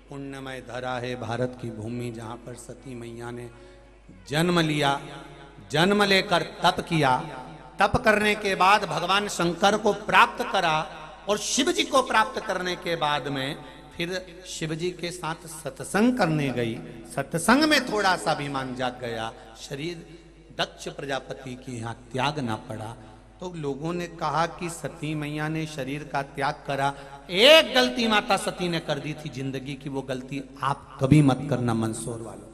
पुण्यमय धरा है भारत की भूमि, जहां पर सती मैया ने जन्म लिया, जन्म लेकर तप किया, तप करने के बाद भगवान शंकर को प्राप्त करा, और शिव जी को प्राप्त करने के बाद में फिर शिव जी के साथ सत्संग करने गई। सत्संग में थोड़ा सा अभिमान जाग गया, शरीर दक्ष प्रजापति के यहाँ त्यागना पड़ा। तो लोगों ने कहा कि सती मैया ने शरीर का त्याग करा, एक गलती माता सती ने कर दी थी जिंदगी की, वो गलती आप कभी मत करना मंदसौर वालों।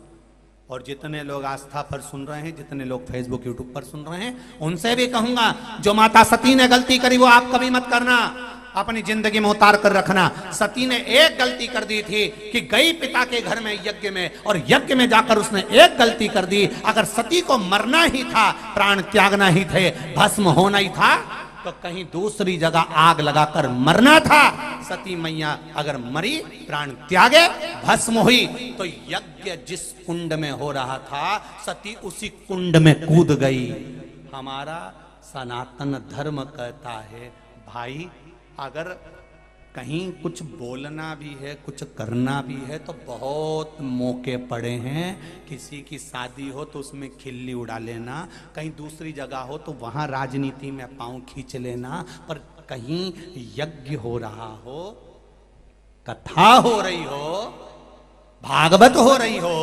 और जितने लोग आस्था पर सुन रहे हैं, जितने लोग फेसबुक यूट्यूब पर सुन रहे हैं, उनसे भी कहूंगा, जो माता सती ने गलती करी वो आप कभी मत करना, अपनी जिंदगी में उतार कर रखना। सती ने एक गलती कर दी थी कि गई पिता के घर में यज्ञ में, और यज्ञ में जाकर उसने एक गलती कर दी। अगर सती को मरना ही था, प्राण त्यागना ही थे, भस्म होना ही था, तो कहीं दूसरी जगह आग लगाकर मरना था। सती मैया अगर मरी, प्राण त्यागे, भस्म हुई, तो यज्ञ जिस कुंड में हो रहा था, सती उसी कुंड में कूद गई। हमारा सनातन धर्म कहता है, भाई अगर कहीं कुछ बोलना भी है, कुछ करना भी है, तो बहुत मौके पड़े हैं। किसी की शादी हो तो उसमें खिल्ली उड़ा लेना, कहीं दूसरी जगह हो तो वहाँ राजनीति में पांव खींच लेना, पर कहीं यज्ञ हो रहा हो, कथा हो रही हो, भागवत हो रही हो,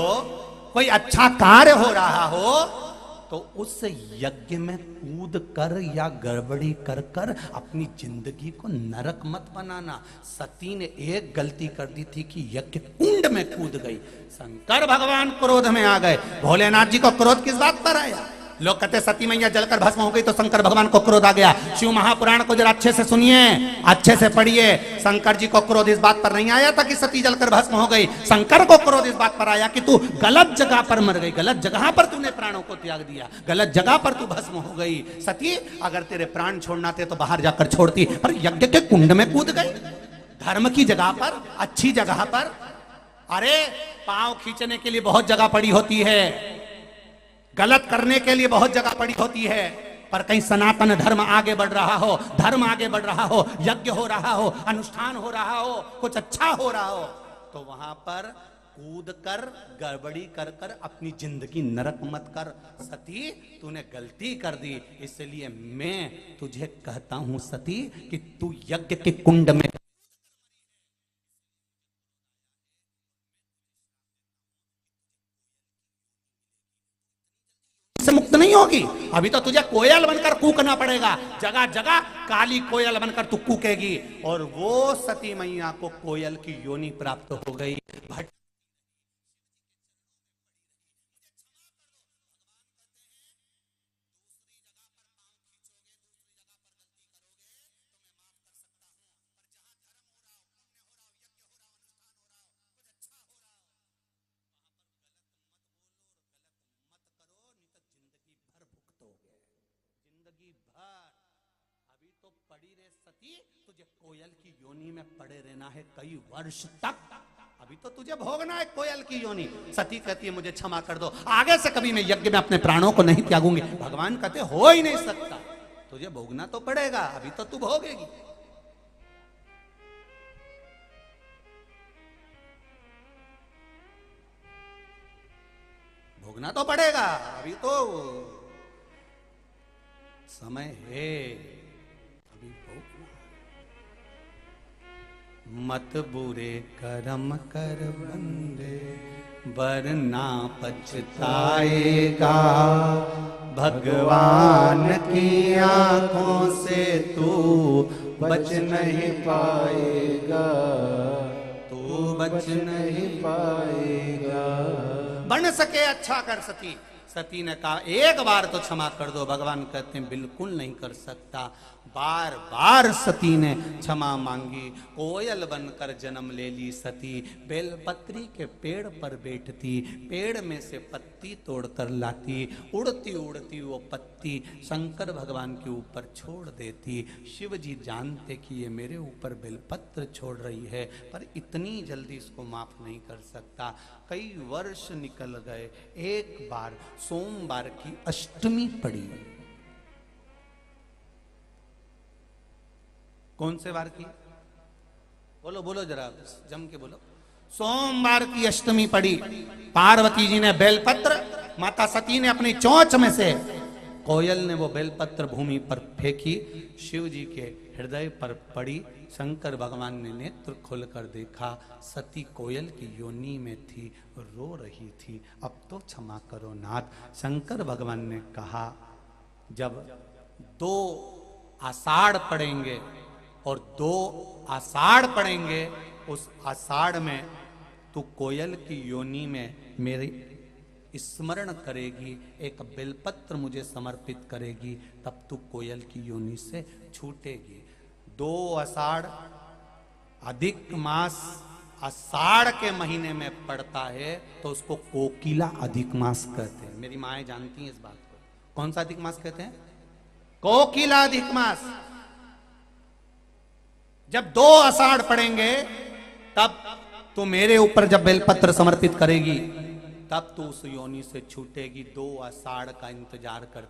कोई अच्छा कार्य हो रहा हो, तो उस यज्ञ में कूद कर या गड़बड़ी कर कर अपनी जिंदगी को नरक मत बनाना। सती ने एक गलती कर दी थी कि यज्ञ कुंड में कूद गई। शंकर भगवान क्रोध में आ गए। भोलेनाथ जी को क्रोध किस बात पर आया? लोग कहते सती मैया जलकर भस्म हो गई तो शंकर भगवान को क्रोध आ गया। शिव महापुराण को जरा अच्छे से सुनिए, अच्छे से पढ़िए। शंकर जी को क्रोध इस बात पर नहीं आया था कि सती जलकर भस्म हो गई। शंकर को क्रोध इस बात पर आया कि तू गलत जगह पर मर गई, गलत जगह पर तूने प्राणों को त्याग दिया, गलत जगह पर तू भस्म हो गई। सती अगर तेरे प्राण छोड़ना थे तो बाहर जाकर छोड़ती, पर यज्ञ के कुंड में कूद गई, धर्म की जगह पर, अच्छी जगह पर। अरे पांव खींचने के लिए बहुत जगह पड़ी होती है, गलत करने के लिए बहुत जगह पड़ी होती है, पर कहीं सनातन धर्म आगे बढ़ रहा हो, धर्म आगे बढ़ रहा हो, यज्ञ हो रहा हो, अनुष्ठान हो रहा हो, कुछ अच्छा हो रहा हो, तो वहां पर कूद कर गड़बड़ी कर कर अपनी जिंदगी नरक मत कर। सती तूने गलती कर दी, इसलिए मैं तुझे कहता हूं सती कि तू यज्ञ के कुंड में से मुक्त नहीं होगी। अभी तो तुझे कोयल बनकर कूकना पड़ेगा, जगह जगह काली कोयल बनकर तू कूकेगी। और वो सती मैया को कोयल की योनि प्राप्त हो गई। पड़ी रे सती, तुझे कोयल की योनि में पड़े रहना है कई वर्ष तक। अभी तो तुझे भोगना है कोयल की योनि। सती कहती है मुझे क्षमा कर दो, आगे से कभी मैं यज्ञ में अपने प्राणों को नहीं त्यागूंगी। भगवान कहते हो ही नहीं सकता, तुझे भोगना तो पड़ेगा, अभी तो तू भोगेगी। भोगना तो पड़ेगा, अभी तो समय है, अभी भोगना। मत बुरे कर्म कर बंदे, वरना पछताएगा। भगवान की आंखों से तू बच नहीं पाएगा, तू बच नहीं पाएगा। बन सके अच्छा कर सती। सती ने कहा एक बार तो क्षमा कर दो। भगवान कहते हैं बिल्कुल नहीं कर सकता। बार बार सती ने क्षमा मांगी। कोयल बनकर जन्म ले ली सती। बेलपत्री के पेड़ पर बैठती, पेड़ में से पत्ती तोड़कर लाती, उड़ती उड़ती वो पत्ती शंकर भगवान के ऊपर छोड़ देती। शिव जी जानते कि ये मेरे ऊपर बेलपत्र छोड़ रही है, पर इतनी जल्दी इसको माफ नहीं कर सकता। कई वर्ष निकल गए। एक बार सोमवार की अष्टमी पड़ी। कौन से वार की? बोलो बोलो जरा जम के बोलो। सोमवार की अष्टमी पड़ी। पार्वती जी ने बेलपत्र, माता सती ने अपनी चोंच में से, कोयल ने वो बेलपत्र भूमि पर फेंकी, शिव जी के हृदय पर पड़ी। शंकर भगवान ने नेत्र खोलकर देखा, सती कोयल की योनि में थी, रो रही थी। अब तो क्षमा करो नाथ। शंकर भगवान ने कहा जब 2 आषाढ़ पड़ेंगे और 2 आषाढ़ पड़ेंगे, उस आषाढ़ में तू कोयल की योनि में मेरी स्मरण करेगी, एक बेलपत्र मुझे समर्पित करेगी, तब तू कोयल की योनि से छूटेगी। 2 आषाढ़ अधिक मास आषाढ़ के महीने में पड़ता है, तो उसको कोकिला अधिक मास कहते हैं। मेरी माएं जानती हैं इस बात को। कौन सा अधिक मास कहते हैं? कोकिला अधिक मास। जब 2 आषाढ़ पड़ेंगे, तब तू मेरे ऊपर जब बेलपत्र समर्पित करेगी, तब तू उस योनि से छूटेगी। 2 आषाढ़ का इंतजार कर